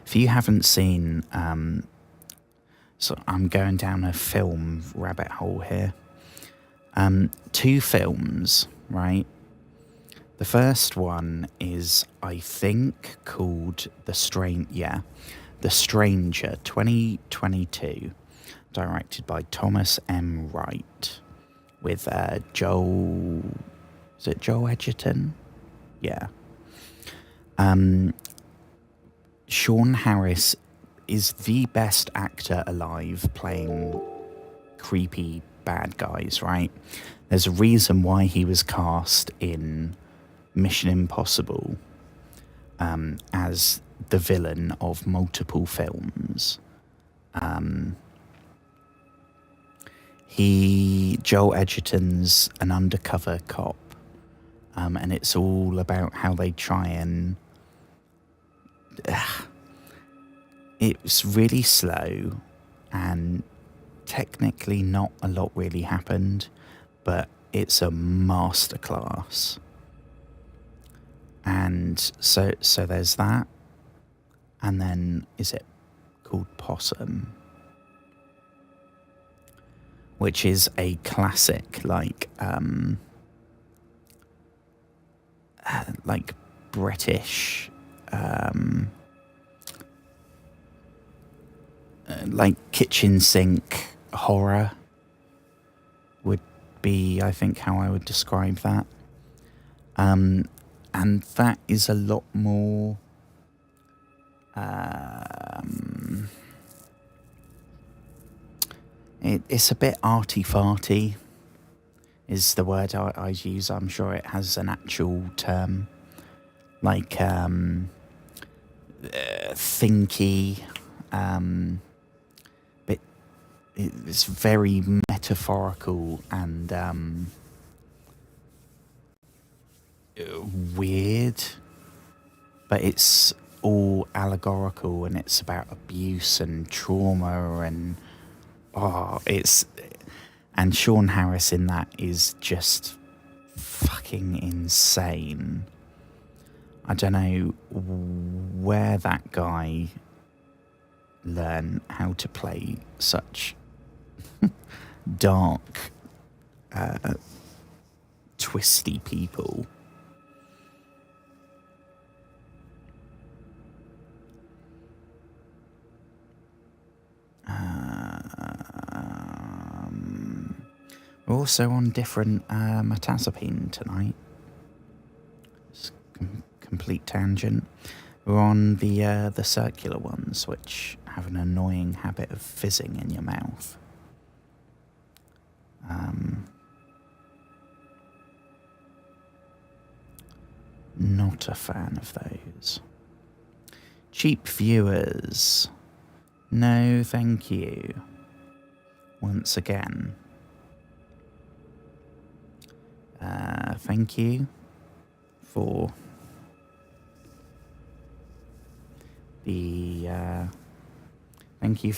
If you haven't seen... so I'm going down a film rabbit hole here. 2 films, right? The first one is, I think, called The Stranger, 2022, directed by Thomas M. Wright, with Joel... Is it Joel Edgerton? Yeah. Sean Harris is the best actor alive playing creepy bad guys, right? There's a reason why he was cast in Mission Impossible as the villain of multiple films. Joel Edgerton's an undercover cop, and it's all about how they try and... it's really slow, and technically not a lot really happened, but it's a masterclass. And so there's that. And then, is it called Possum? Which is a classic, like British, like kitchen sink horror would be, I think, how I would describe that. And that is a lot more it's a bit arty-farty is the word I use. I'm sure it has an actual term, like thinky, but it's very metaphorical and weird, but it's all allegorical, and it's about abuse and trauma, and and Sean Harris in that is just fucking insane. I don't know where that guy learned how to play such dark, twisty people. We're also on different metazapine tonight. It's complete tangent. We're on the circular ones, which have an annoying habit of fizzing in your mouth. Not a fan of those. Cheap viewers. No, thank you. Once again. Thank you for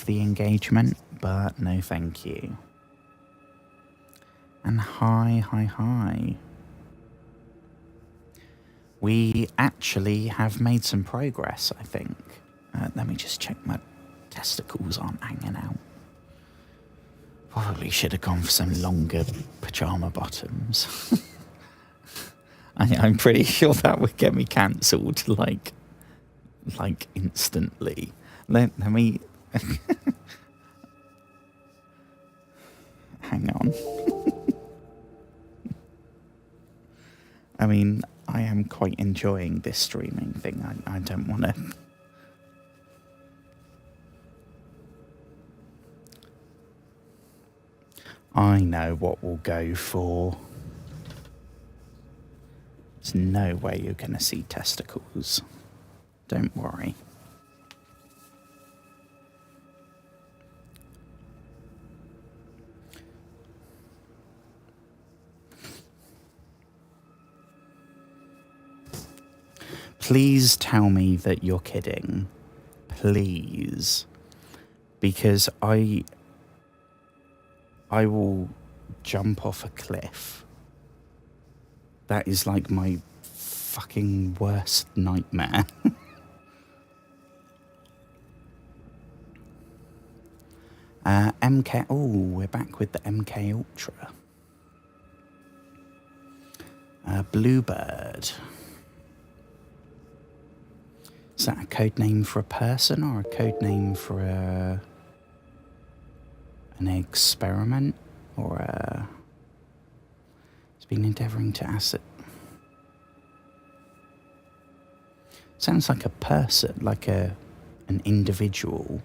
the engagement, but no thank you. And hi. We actually have made some progress, I think. Let me just check my testicles aren't hanging out. Probably should have gone for some longer pyjama bottoms. I'm pretty sure that would get me cancelled, like instantly. Let me... Hang on. I mean, I am quite enjoying this streaming thing. I don't want to... I know what we'll go for. There's no way you're going to see testicles. Don't worry. Please tell me that you're kidding. Please. Because I will jump off a cliff. That is like my fucking worst nightmare. MK... Oh, we're back with the MK Ultra. Bluebird. Is that a code name for a person or a code name for an experiment? Or it's been endeavouring to asset. Sounds like a person, like an individual.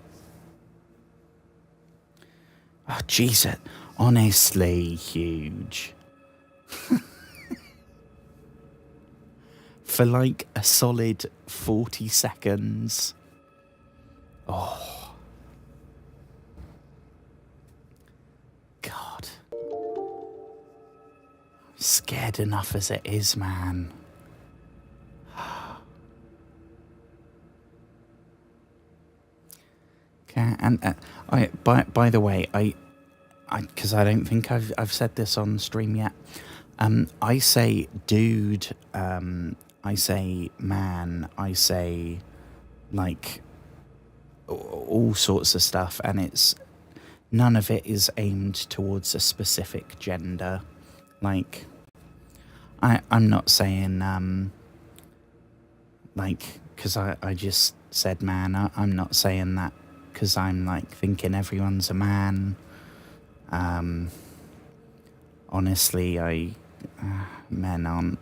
Oh, Jesus. Honestly, huge. For like a solid 40 seconds. Oh. God. I'm scared enough as it is, man. Okay, and by the way, because I don't think I've said this on stream yet. I say dude, I say man, I say like all sorts of stuff, and it's none of it is aimed towards a specific gender. Like I'm not saying like because I just said man. I'm not saying that because I'm like thinking everyone's a man. Honestly, men aren't.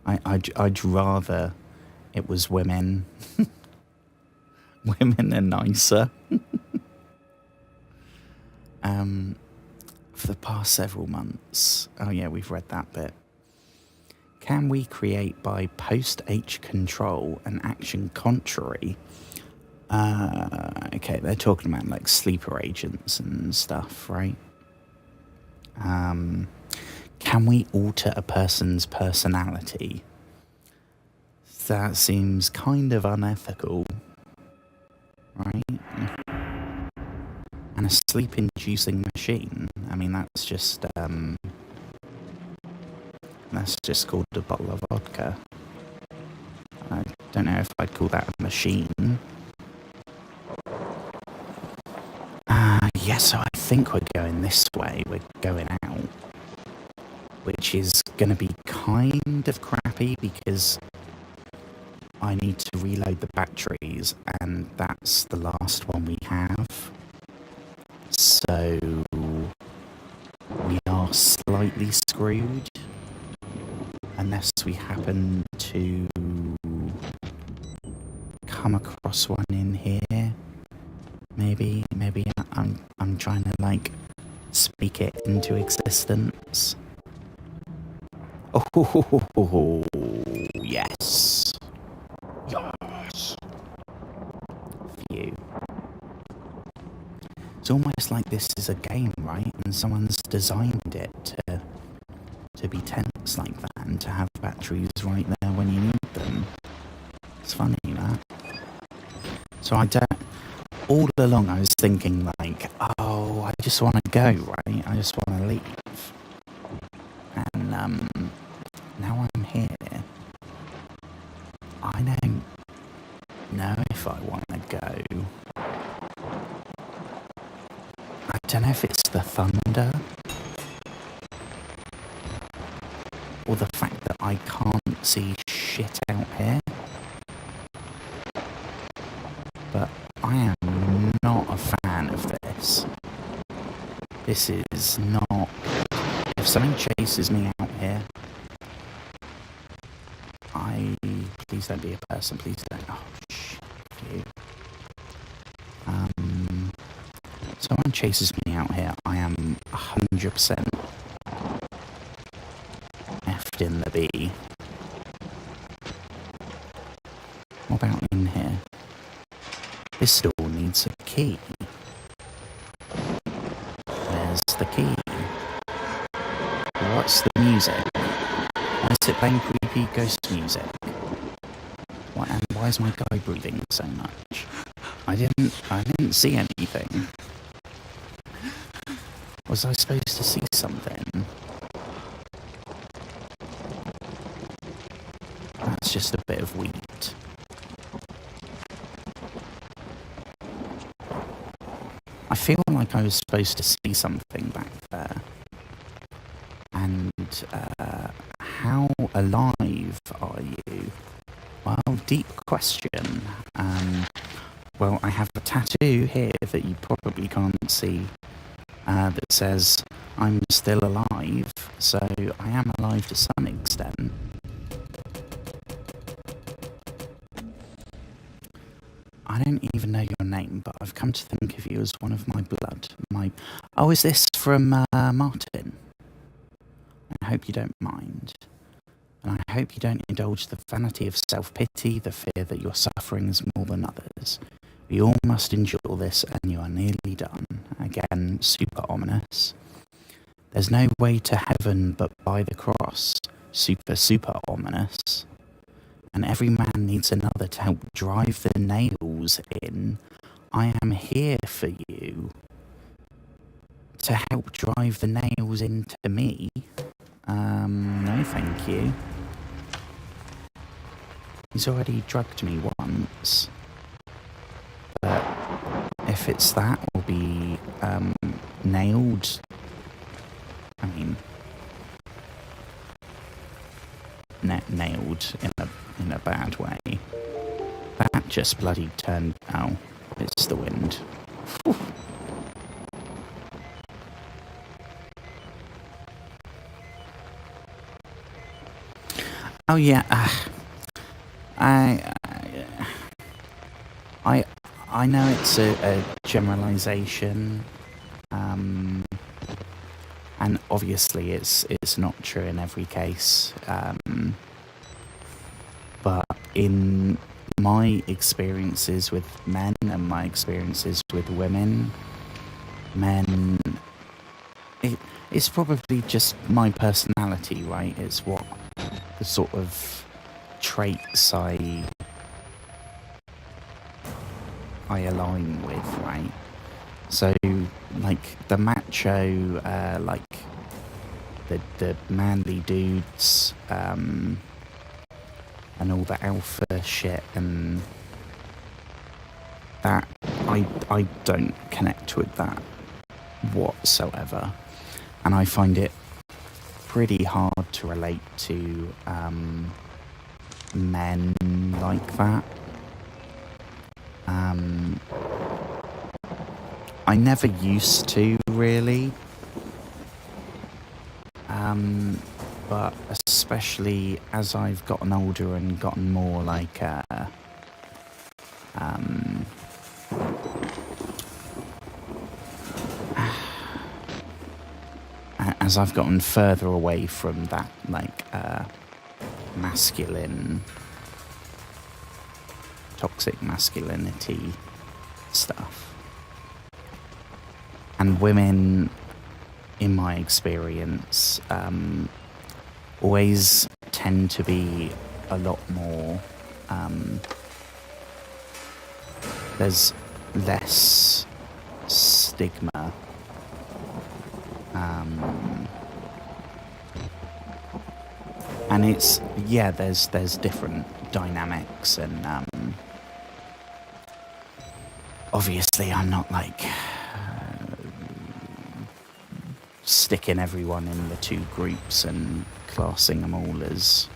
I'd rather it was women. Women are nicer. For the past several months. Oh yeah, we've read that bit. Can we create by post H control an action contrary? Okay, they're talking about like sleeper agents and stuff, right? Can we alter a person's personality? That seems kind of unethical, right? And a sleep-inducing machine. I mean, that's just called a bottle of vodka. I don't know if I'd call that a machine. Yeah, so I think we're going this way. We're going out. Which is going to be kind of crappy because I need to reload the batteries and that's the last one we have. So we are slightly screwed unless we happen to come across one in here. Maybe I'm trying to like speak it into existence. Oh, yes. Yes. Phew. It's almost like this is a game, right? And someone's designed it to be tense like that and to have batteries right there when you need them. It's funny, that. So all along I was thinking like, oh, I just want to go, right? I just want to leave. And now I'm here. I don't know if I want to go. I don't know if it's the thunder or the fact that I can't see shit out here. But I am not a fan of this. This is not... If something chases me out here, please don't be a person, please don't. Oh, shit. Someone chases me out here, I am 100% in the bee. What about in here? This door needs a key. Where's the key? What's the music? Why is it playing creepy ghost music? And why is my guy breathing so much? I didn't see anything. Was I supposed to see something? That's just a bit of wheat. I feel like I was supposed to see something back there. And how alive are you? Well, deep question. Well, I have a tattoo here that you probably can't see that says I'm still alive, so I am alive to some extent. I don't even know your name, but I've come to think of you as one of my blood. Oh, is this from Martin? I hope you don't mind. And I hope you don't indulge the vanity of self-pity, the fear that your suffering is more than others. We all must endure this, and you are nearly done. Again, super ominous. There's no way to heaven but by the cross. Super, super ominous. And every man needs another to help drive the nails in. I am here for you. To help drive the nails into me. No thank you. He's already drugged me once. But if it's that, I'll be nailed. I mean, nailed in a bad way. That just bloody turned. Oh, it's the wind. Whew. Oh yeah. I know it's a generalization, and obviously it's not true in every case. But in my experiences with men and my experiences with women, it's probably just my personality, right? It's what the sort of traits I align with, right? So, like, the macho, like, the manly dudes, and all the alpha shit, and that, I don't connect with that whatsoever. And I find it pretty hard to relate to, men like that. I never used to, really. But especially as I've gotten older and gotten more like, as I've gotten further away from that, like, masculine, toxic masculinity stuff. And women, in my experience, always tend to be a lot more, there's less stigma. And it's, yeah, there's different dynamics, and obviously I'm not like sticking everyone in the two groups and classing them all as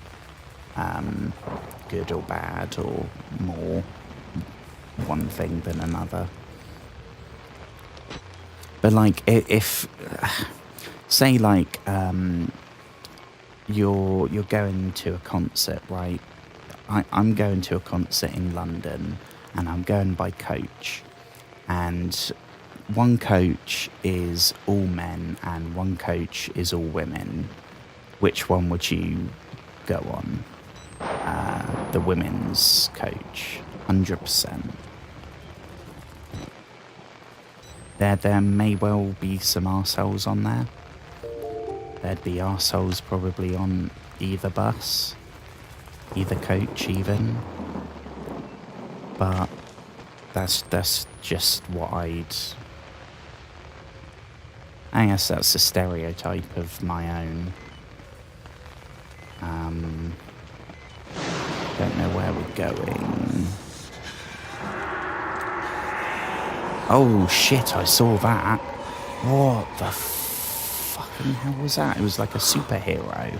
good or bad or more one thing than another. But like, if say like you're going to a concert, right? I'm going to a concert in London, and I'm going by coach, and one coach is all men and one coach is all women. Which one would you go on? The women's coach, 100%. There may well be some arseholes on there. There'd be arseholes probably on either bus, either coach even. But that's just what I guess that's a stereotype of my own. Don't know where we're going. Oh shit, I saw that. What the fucking hell was that? It was like a superhero.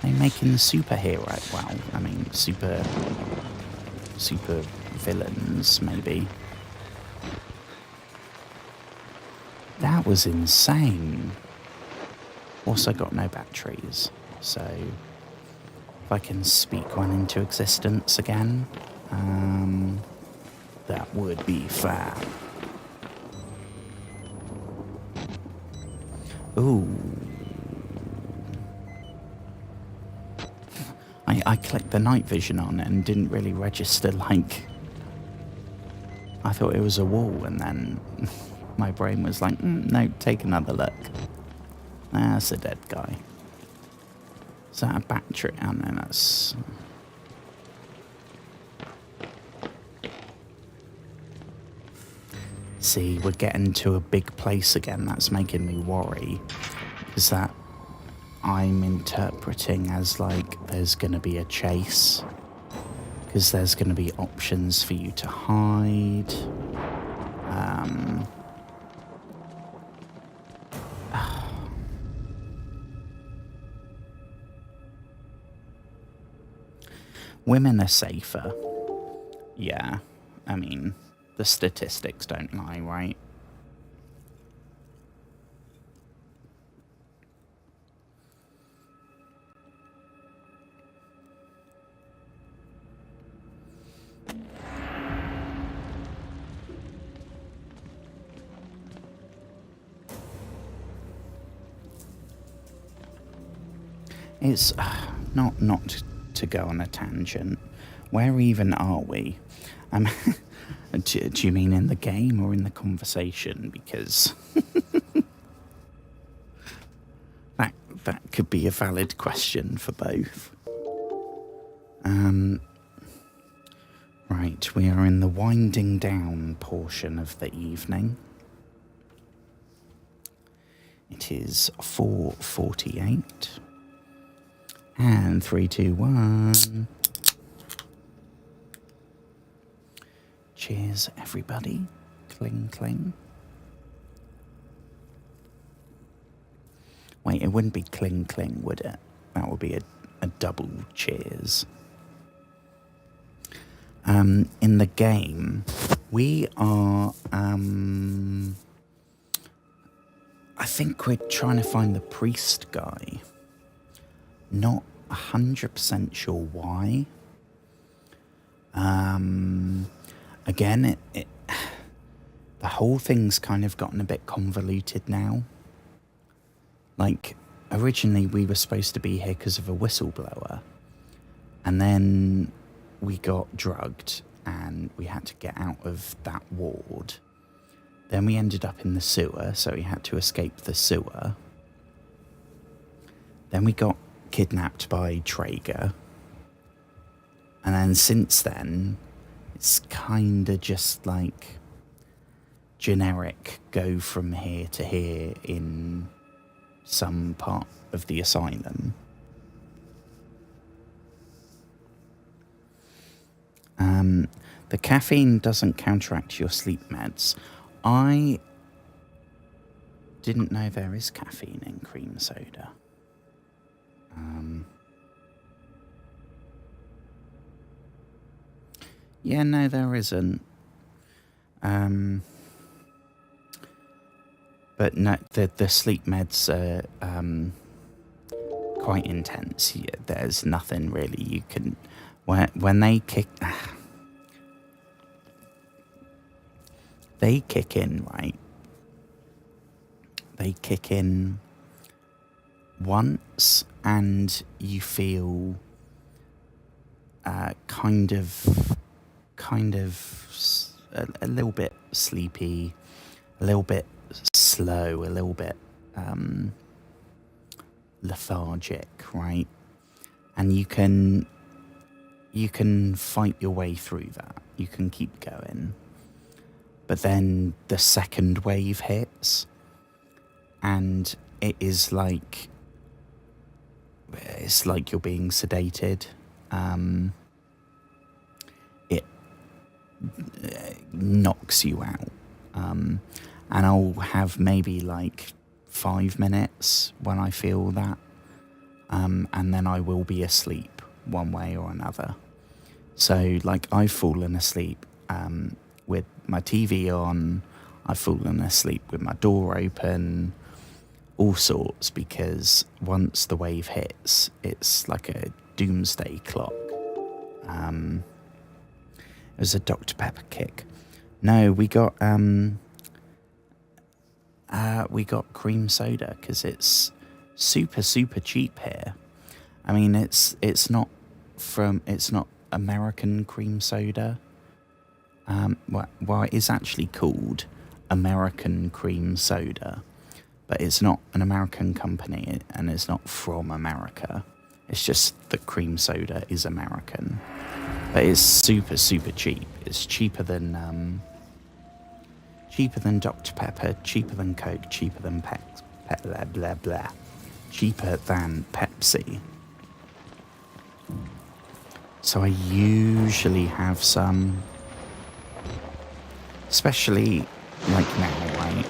They making the superhero, well, I mean, super villains, maybe. That was insane. Also got no batteries, so if I can speak one into existence again, that would be fab. Ooh. I clicked the night vision on it and didn't really register, like, I thought it was a wall, and then my brain was like, no, take another look. That's a dead guy. Is that a battery? Oh no, that's... See, we're getting to a big place again. That's making me worry. Is that I'm interpreting as like there's going to be a chase. Because there's going to be options for you to hide. Women are safer. Yeah, I mean, the statistics don't lie, right? It's not to go on a tangent. Where even are we? Do you mean in the game or in the conversation? Because that could be a valid question for both. Right, we are in the winding down portion of the evening. It is 4:48. And 3, 2, 1. Cheers, everybody. Cling, cling. Wait, it wouldn't be cling, cling, would it? That would be a double cheers. In the game, we are... I think we're trying to find the priest guy. Not 100% sure why. Again, it the whole thing's kind of gotten a bit convoluted now. Like, originally we were supposed to be here because of a whistleblower. And then we got drugged and we had to get out of that ward. Then we ended up in the sewer, so we had to escape the sewer. Then we got kidnapped by Trager. And then since then, it's kind of just like generic go from here to here in some part of the asylum. The caffeine doesn't counteract your sleep meds. I didn't know there is caffeine in cream soda. Yeah, no, there isn't. But no, the sleep meds are quite intense. Yeah, there's nothing really you can... When they kick... They kick in, right? They kick in once, and you feel kind of a little bit sleepy, a little bit slow, a little bit lethargic, right? And you can fight your way through that. You can keep going. But then the second wave hits, and it's like you're being sedated. It knocks you out. And I'll have maybe like 5 minutes when I feel that. And then I will be asleep one way or another. So like I've fallen asleep with my TV on, I've fallen asleep with my door open, all sorts, because once the wave hits, it's like a doomsday clock. It was a Dr. Pepper kick. No, we got cream soda because it's super cheap here. I mean, it's not American cream soda. Well, it is actually called American cream soda, but it's not an American company and it's not from America. It's just that cream soda is American, but it's super cheap. It's cheaper than Dr. Pepper, cheaper than Coke, cheaper than blah blah blah, cheaper than Pepsi. So I usually have some, especially like now, right?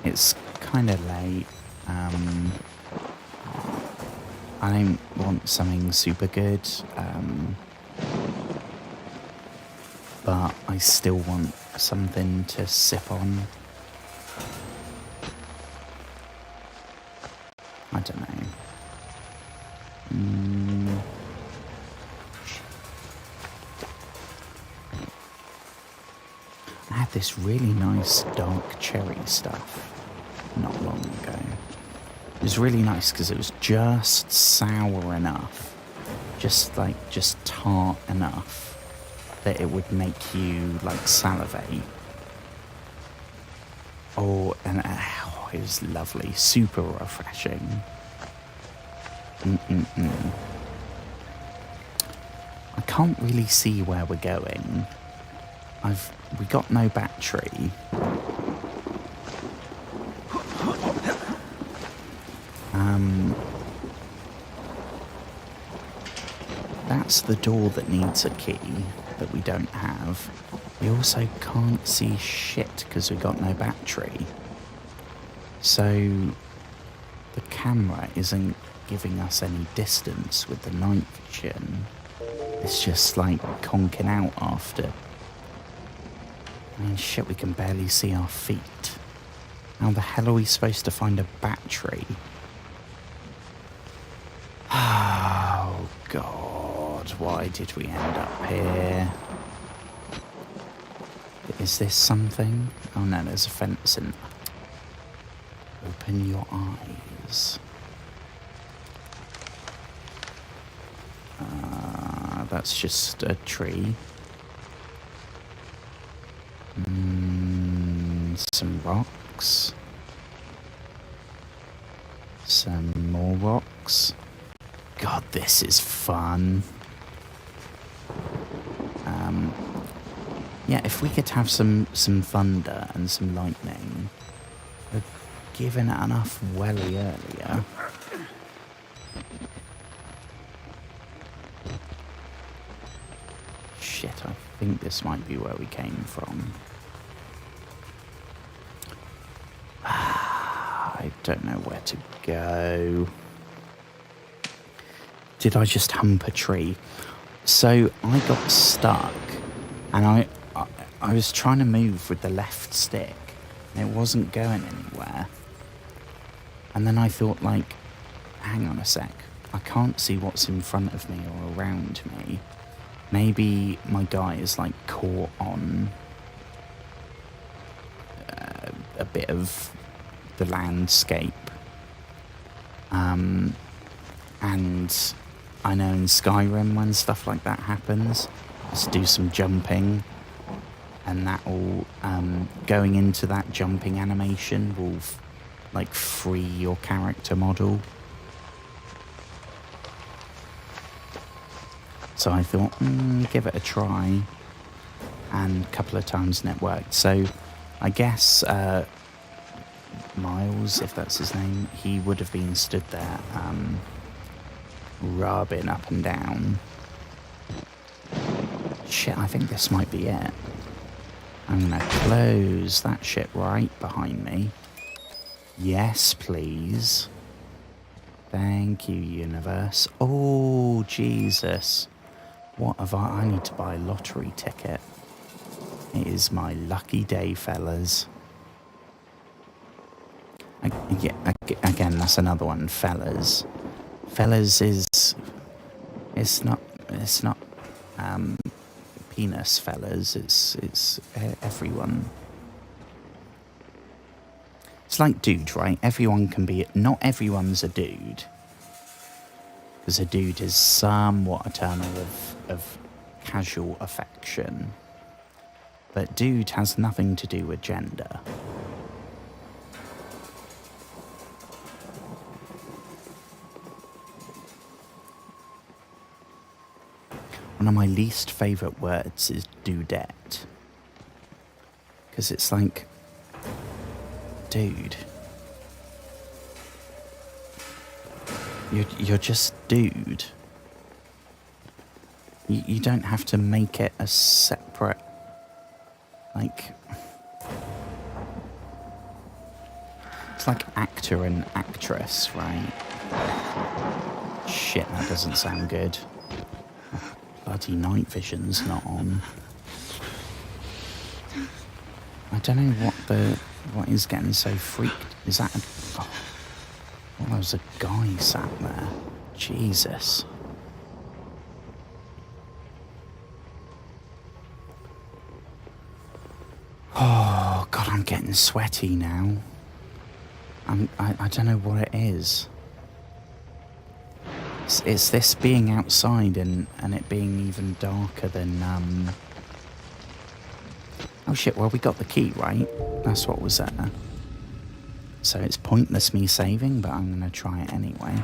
It's kind of late. I don't want something super good, but I still want something to sip on. I don't know. I had this really nice dark cherry stuff not long ago. It was really nice because it was just sour enough, just tart enough that it would make you like salivate. It was lovely, super refreshing. I can't really see where we're going. We got no battery. That's the door that needs a key that we don't have. We also can't see shit because we got no battery. So the camera isn't giving us any distance with the night vision. It's just like conking out after. I mean, shit, we can barely see our feet. How the hell are we supposed to find a battery? Oh, God, why did we end up here? Is this something? Oh, no, there's a fence in. Open your eyes. That's just a tree. Some rocks. Some more rocks. God, this is fun. Yeah, if we could have some thunder and some lightning. We'd given it enough welly earlier. Shit, I think this might be where we came from. I don't know where to go. Did I just hump a tree? So I got stuck, and I was trying to move with the left stick, and it wasn't going anywhere. And then I thought, like, hang on a sec, I can't see what's in front of me or around me. Maybe my guy is like caught on a bit of the landscape. And I know in Skyrim when stuff like that happens, just do some jumping, and that will, going into that jumping animation will like free your character model. So I thought, give it a try, and a couple of times and it worked. So I guess Miles, if that's his name, he would have been stood there rubbing up and down. Shit, I think this might be it. I'm gonna close that shit right behind me. Yes, please. Thank you, universe. Oh, Jesus. What have I need to buy a lottery ticket. It is my lucky day, fellas. Again, that's another one, fellas. Fellas is... It's not penis, fellas. It's everyone. It's like dude, right? Everyone can be... Not everyone's a dude. Because a dude is somewhat a term of casual affection. But dude has nothing to do with gender. One of my least favourite words is dudette. Because it's like, dude, you're just dude. You don't have to make it a separate, like, it's like actor and actress, right? Shit, that doesn't sound good. Bloody night vision's not on. I don't know what is getting so freaked. Is that well, there was a guy sat there. Jesus. Oh God, I'm getting sweaty now. I don't know what it is. It's this being outside and it being even darker than oh shit, well we got the key, right? That's what was there. So it's pointless me saving, but I'm gonna try it anyway.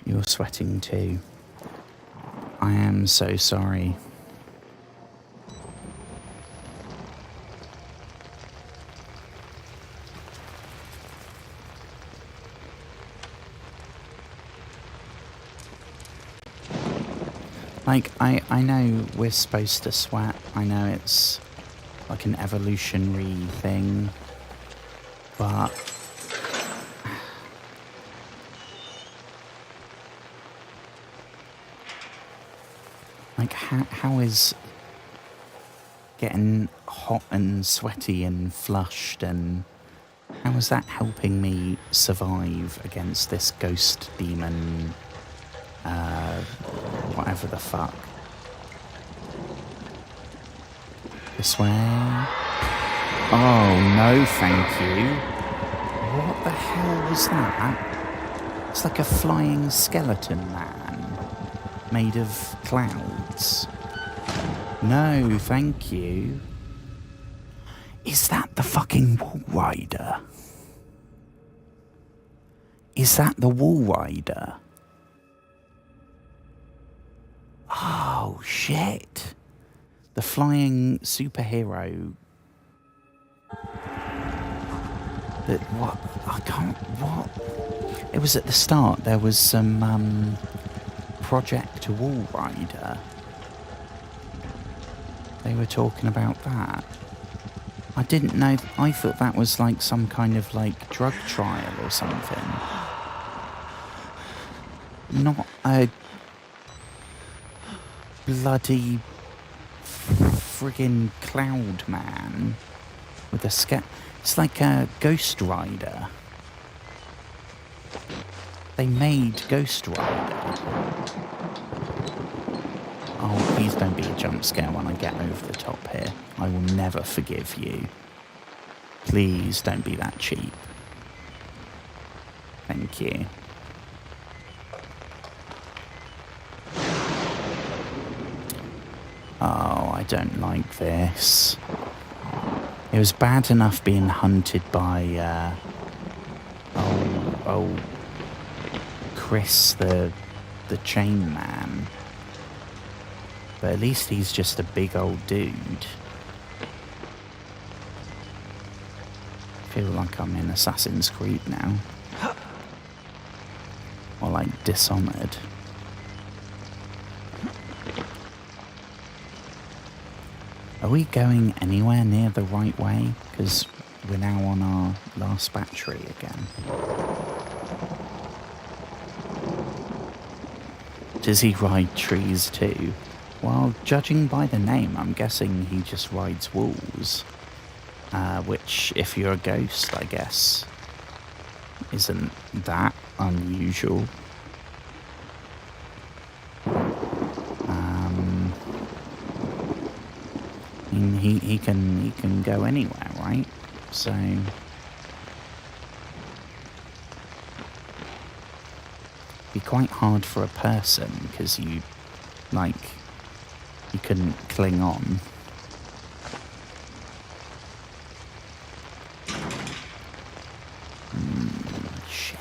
You're sweating too. I am so sorry. Like, I know we're supposed to sweat. I know it's like an evolutionary thing. But... like, how is getting hot and sweaty and flushed, and how is that helping me survive against this ghost demon... whatever the fuck. This way. Oh, no, thank you. What the hell was that? It's like a flying skeleton man made of clouds. No, thank you. Is that the fucking wall rider? Is that the wall rider? Oh, shit. The flying superhero. That, what? I can't, what? It was at the start. There was some, Project Wall Rider. They were talking about that. I didn't know, I thought that was like some kind of like drug trial or something. Not a... bloody friggin' cloud man with a it's like a Ghost Rider. They made Ghost Rider. Oh, please don't be a jump scare when I get over the top here. I will never forgive you. Please don't be that cheap. Thank you. Oh, I don't like this. It was bad enough being hunted by, Chris, the chain man. But at least he's just a big old dude. I feel like I'm in Assassin's Creed now. Or like Dishonored. Are we going anywhere near the right way? Because we're now on our last battery again. Does he ride trees too? Well, judging by the name, I'm guessing he just rides walls. Which, if you're a ghost, I guess, isn't that unusual. I mean, he can go anywhere, right? So be quite hard for a person because you couldn't cling on. Shit.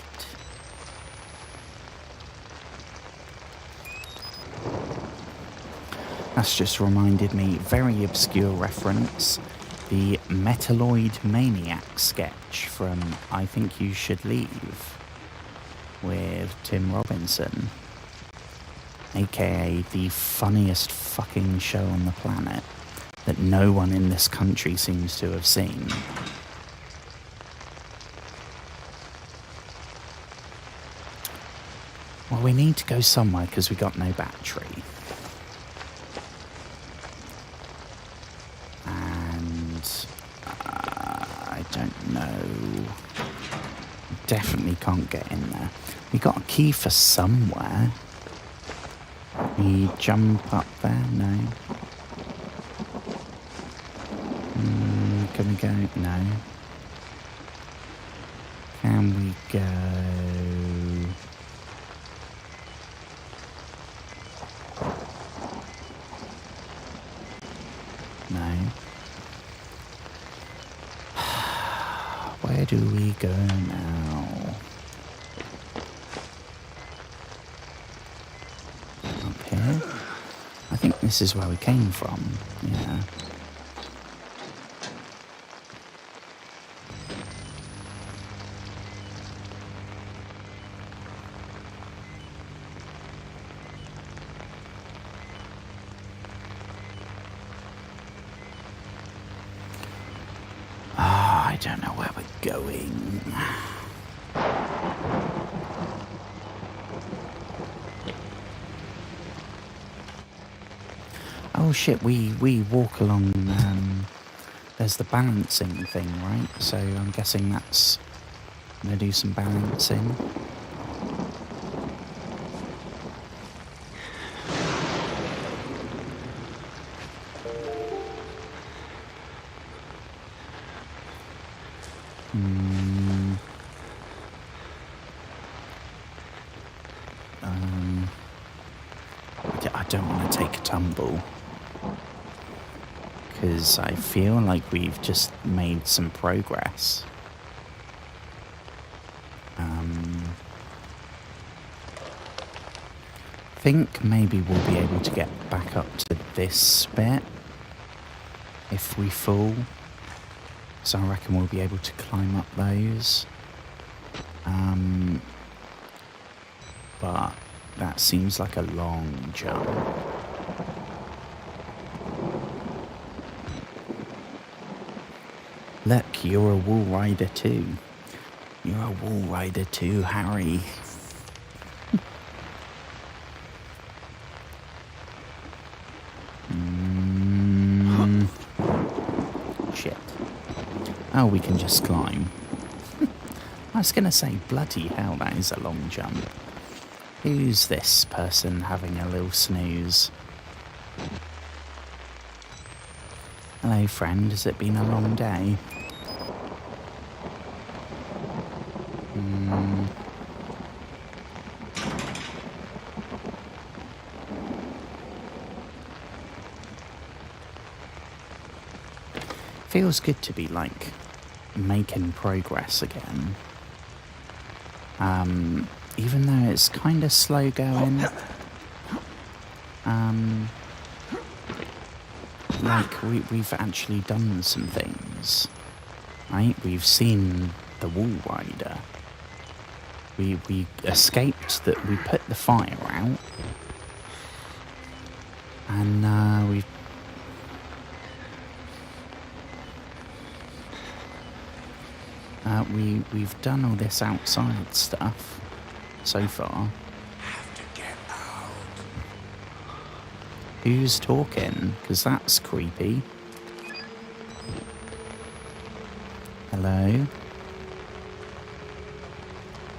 That's just reminded me, very obscure reference, the Metalloid Maniac sketch from I Think You Should Leave with Tim Robinson, aka the funniest fucking show on the planet that no one in this country seems to have seen. Well, we need to go somewhere because we got no battery. And I don't know. Definitely can't get in there. We got a key for somewhere. We jump up there? No. Can we go? No. Can we go? No. Where do we go now? Up here? I think this is where we came from. Yeah. I don't know where we're going. Oh shit, we walk along, there's the balancing thing, right? So I'm guessing that's gonna do some balancing. I don't want to take a tumble because I feel like we've just made some progress. I think maybe we'll be able to get back up to this bit if we fall. So I reckon we'll be able to climb up those. But that seems like a long jump. Look, you're a wall rider too. You're a wall rider too, Harry. Shit. Oh, we can just climb. I was going to say, bloody hell, that is a long jump. Who's this person having a little snooze? Hello, friend. Has it been a long day? Feels good to be, like, making progress again. Even though it's kind of slow going. Like, we've actually done some things, right? We've seen the wall rider. We escaped that. We put the fire out. And, we've done all this outside stuff so far. Have to get out. Who's talking? Because that's creepy. Hello?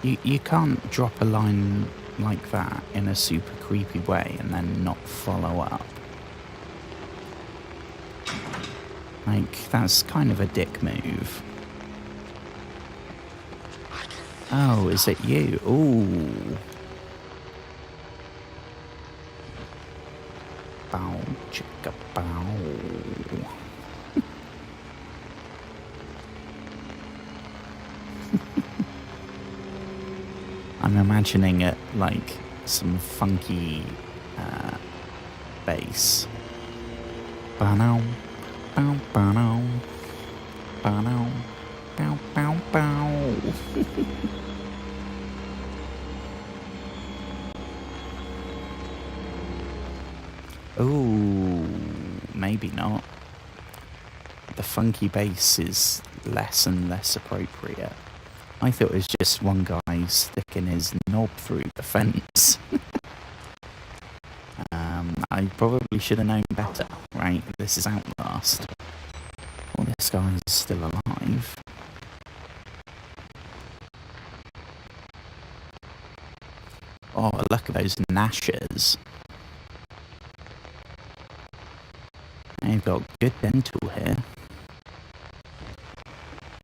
You can't drop a line like that in a super creepy way and then not follow up. Like, that's kind of a dick move. Oh, is it you? Ooh. Bow, chicka, bow. I'm imagining it like some funky bass. Bow, bow, bow, bow, bow, bow, bow. Ooh, maybe not. The funky bass is less and less appropriate. I thought it was just one guy sticking his knob through the fence. I probably should have known better, right? This is Outlast. Well, this guy is still alive. Oh, look at those gnashers. They've got good dental here.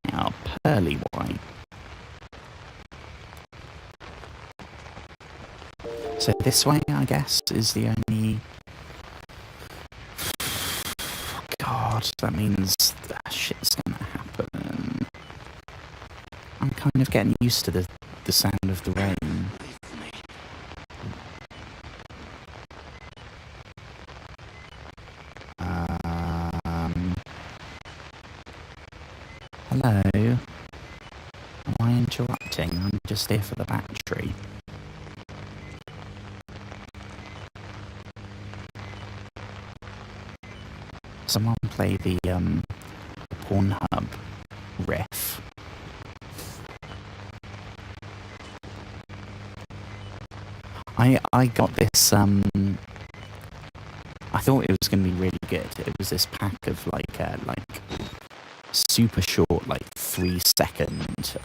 They are pearly white. So this way, I guess, is the only... God, that means that shit's gonna happen. I'm kind of getting used to the sound of the rain. Hello? Am I interrupting? I'm just here for the battery. Someone play the Pornhub riff. I got this, I thought it was going to be really good. It was this pack of like super short, like 3-second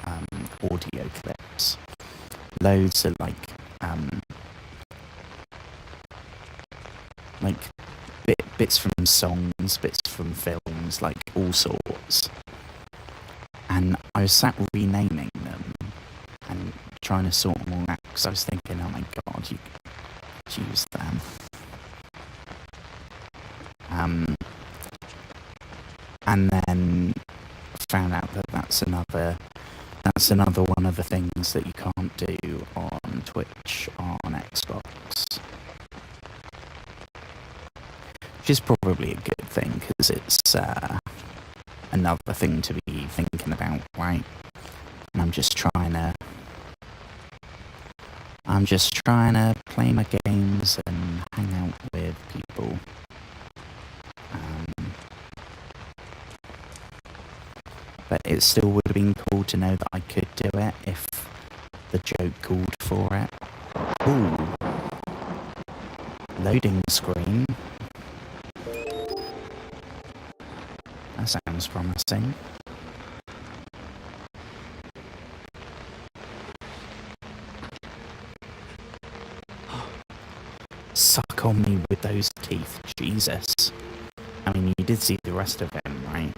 audio clips. Loads of like bits from songs, bits from films, like all sorts. And I was sat renaming them and trying to sort them all out because I was thinking, oh my god, you could use them. And then found out that that's another one of the things that you can't do on Twitch on Xbox. Which is probably a good thing because it's another thing to be thinking about, right? And I'm just trying to play my games and hang out with people. But it still would have been cool to know that I could do it if the joke called for it. Ooh. Loading screen. That sounds promising. Suck on me with those teeth, Jesus. I mean, you did see the rest of him, right?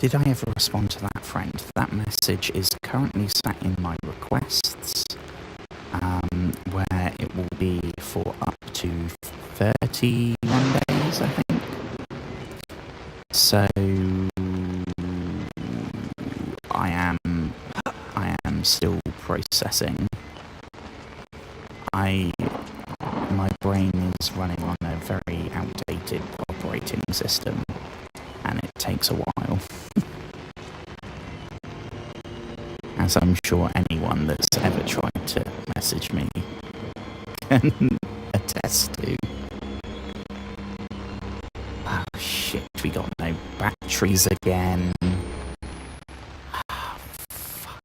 Did I ever respond to that friend? That message is currently sat in my requests, where it will be for up to 31 days, I think. So I am still processing. My brain is running on a very outdated operating system, and it takes a while. As I'm sure anyone that's ever tried to message me can attest to. Oh shit, we got no batteries again. Oh, fuck.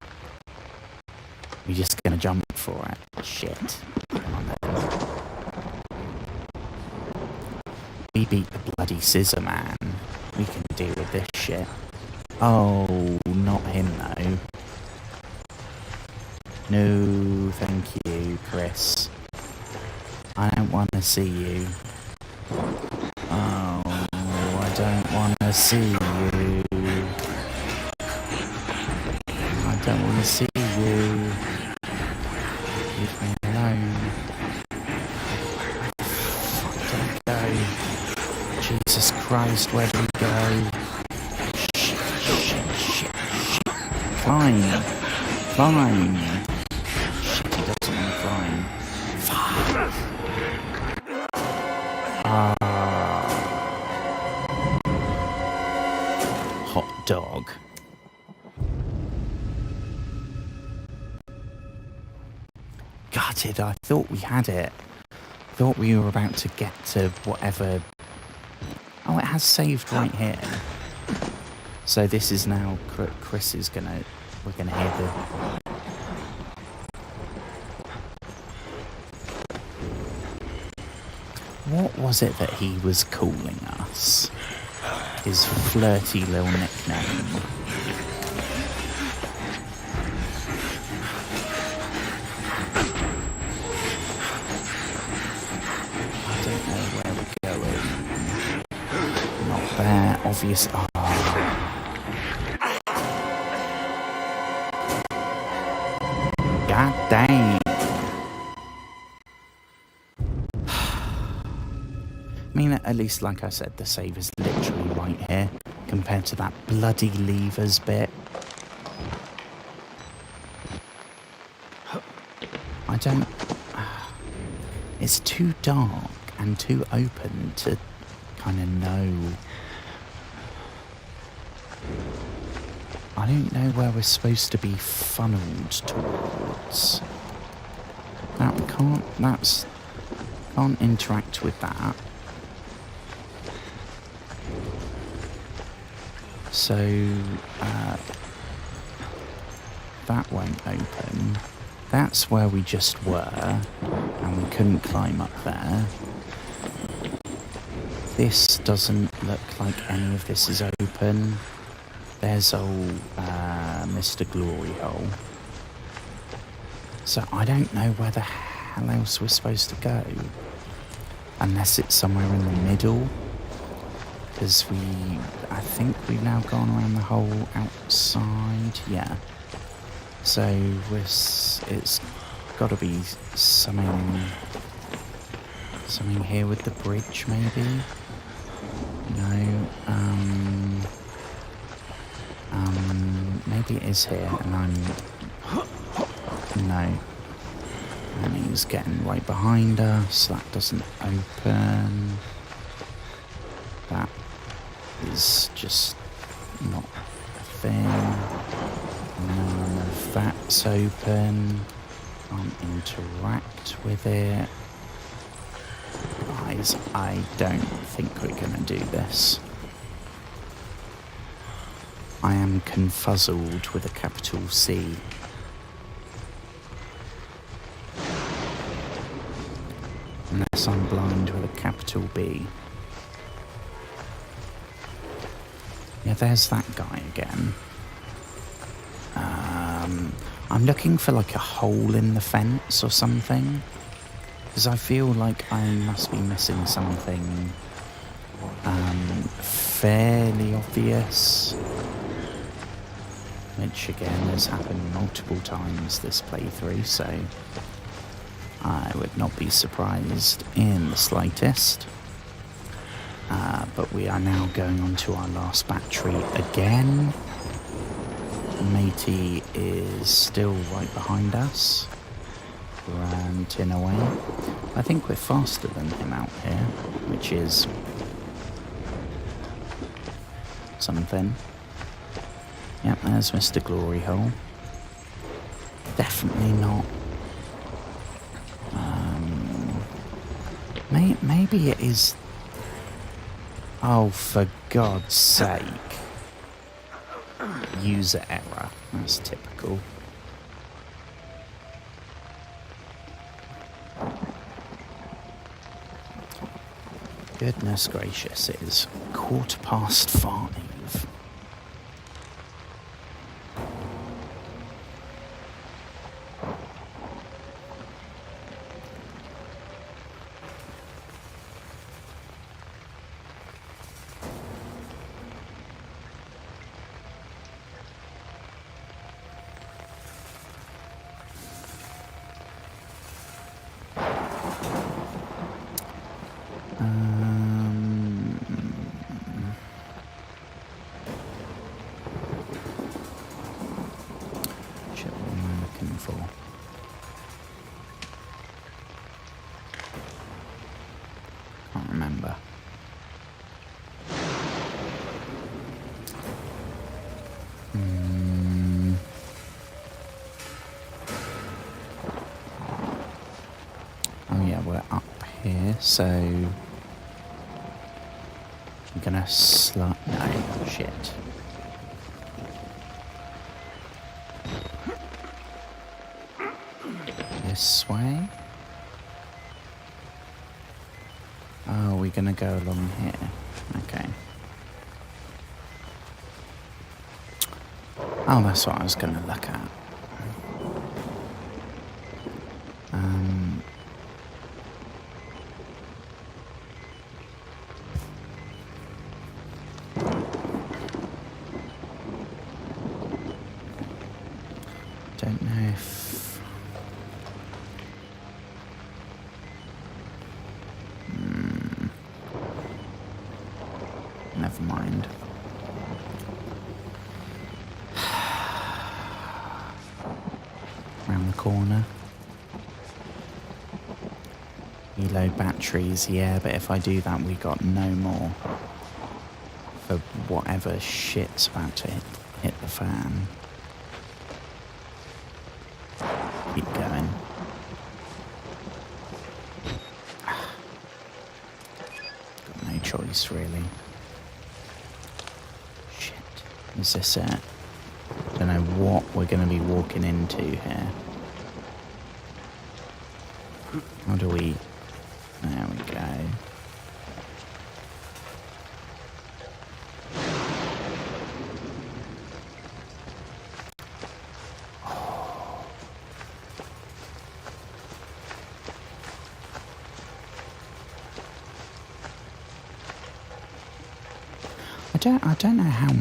We're just gonna jump for it. Shit. Come on then. We beat the bloody scissor man. We can deal with this shit. Oh, not him though. No, thank you, Chris. I don't want to see you. Oh, I don't want to see you. I don't want to see you. Leave me alone. Fuck, don't go. Jesus Christ, where do we go? Shit. Climb. Shit, he doesn't want to climb. Fuck. Hot dog. Gutted, I thought we had it. Thought we were about to get to whatever. Oh, it has saved right here. So this is now Chris is gonna. We're gonna hear the. What was it that he was calling us? His flirty little nickname. I don't know where we're going. Not there, obvious. Oh. God dang. I mean, at least, like I said, the save is literally right here compared to that bloody levers bit. I don't. It's too dark and too open to kind of know. I don't know where we're supposed to be funneled towards. That we can't interact with that. So that won't open. That's where we just were, and we couldn't climb up there. This doesn't look like any of this is open. There's old Mr. Glory Hole. So I don't know where the hell else we're supposed to go. Unless it's somewhere in the middle. Because I think we've now gone around the whole outside. Yeah. So it's got to be something here with the bridge, maybe? No. Maybe it is here, and no. And he's getting right behind us. That doesn't open. That is just not a thing. None of that's open. Can't interact with it. Guys, I don't think we're gonna do this. I am confuzzled with a capital C. Unless I'm blind with a capital B. Yeah, there's that guy again. I'm looking for like a hole in the fence or something. Because I feel like I must be missing something fairly obvious. which again has happened multiple times this playthrough, so I would not be surprised in the slightest. But we are now going on to our last battery again. Matey is still right behind us, ranting away. I think we're faster than him out here, which is something. Yep, there's Mr. Glory Hole. Definitely not. Maybe it is. Oh, for God's sake. User error. That's typical. Goodness gracious, it is 5:15. Shit, what am I looking for? Can't remember. Oh yeah, we're up here, so I'm gonna no, shit. This way? Oh, we're gonna go along here. Okay. Oh, that's what I was gonna look at. Don't know if... Never mind. Around the corner. Reload batteries, yeah, but if I do that, we got no more for whatever shit's about to hit the fan. Keep going. Got no choice, really. Shit. Is this it? Don't know what we're going to be walking into here. How do we... There we go. I don't know how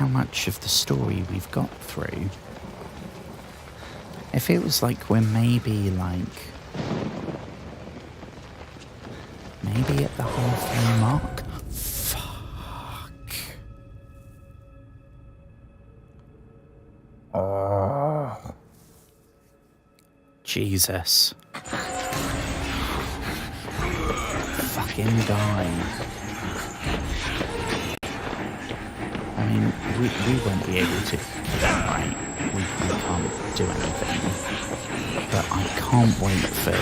much of the story we've got through. It feels like we're maybe at the halfway mark. Fuck. Oh. Jesus. Fucking die. I mean, we won't be able to get that right. We can't do anything. But I can't wait for...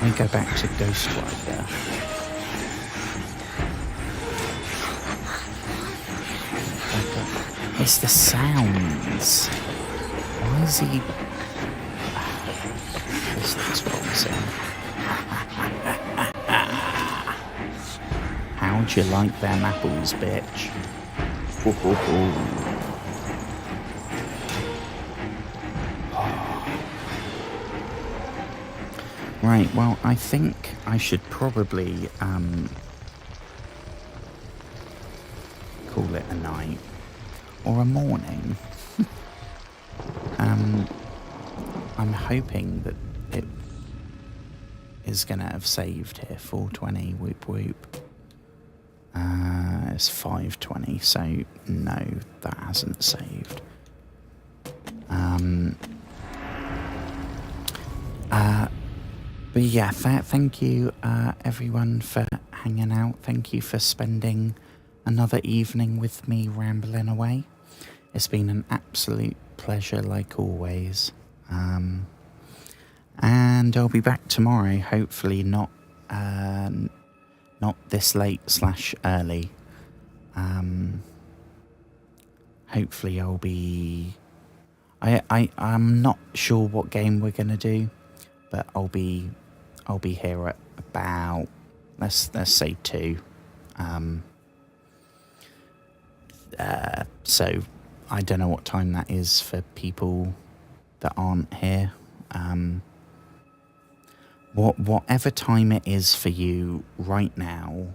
Let me go back to Ghost Rider. It's the sounds. Why is he... That's what I'm saying. How'd you like them apples, bitch? Ho, ho, ho. Right, well, I think I should probably call it a night or a morning. I'm hoping that it is going to have saved here. 420, whoop whoop. It's 520, so no, that hasn't saved. But yeah, thank you everyone for hanging out. Thank you for spending another evening with me rambling away. It's been an absolute pleasure like always. And I'll be back tomorrow, hopefully not this late / early. Hopefully I'll be... I'm not sure what game we're gonna do, but I'll be here at about let's say 2. So I don't know what time that is for people that aren't here. Whatever time it is for you right now,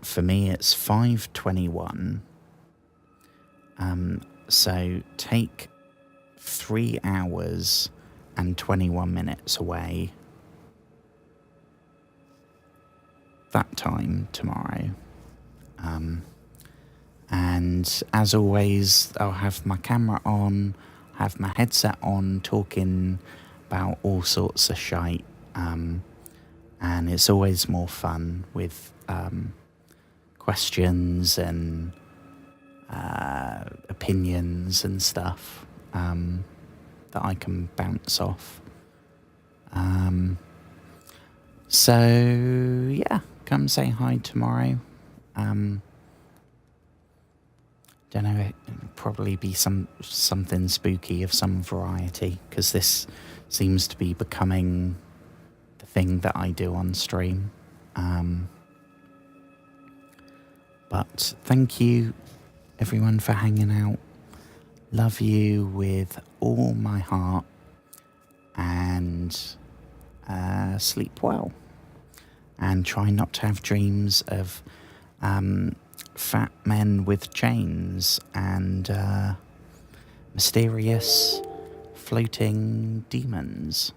for me it's 5:21. So take 3 hours and 21 minutes away that time tomorrow. And as always, I'll have my camera on, have my headset on, talking about all sorts of shite. And it's always more fun with questions and opinions and stuff that I can bounce off. So yeah, come say hi tomorrow. Don't know, it'll probably be something spooky of some variety, because this seems to be becoming the thing that I do on stream. But thank you everyone for hanging out. Love you with all my heart, and sleep well, and try not to have dreams of fat men with chains and mysterious floating demons.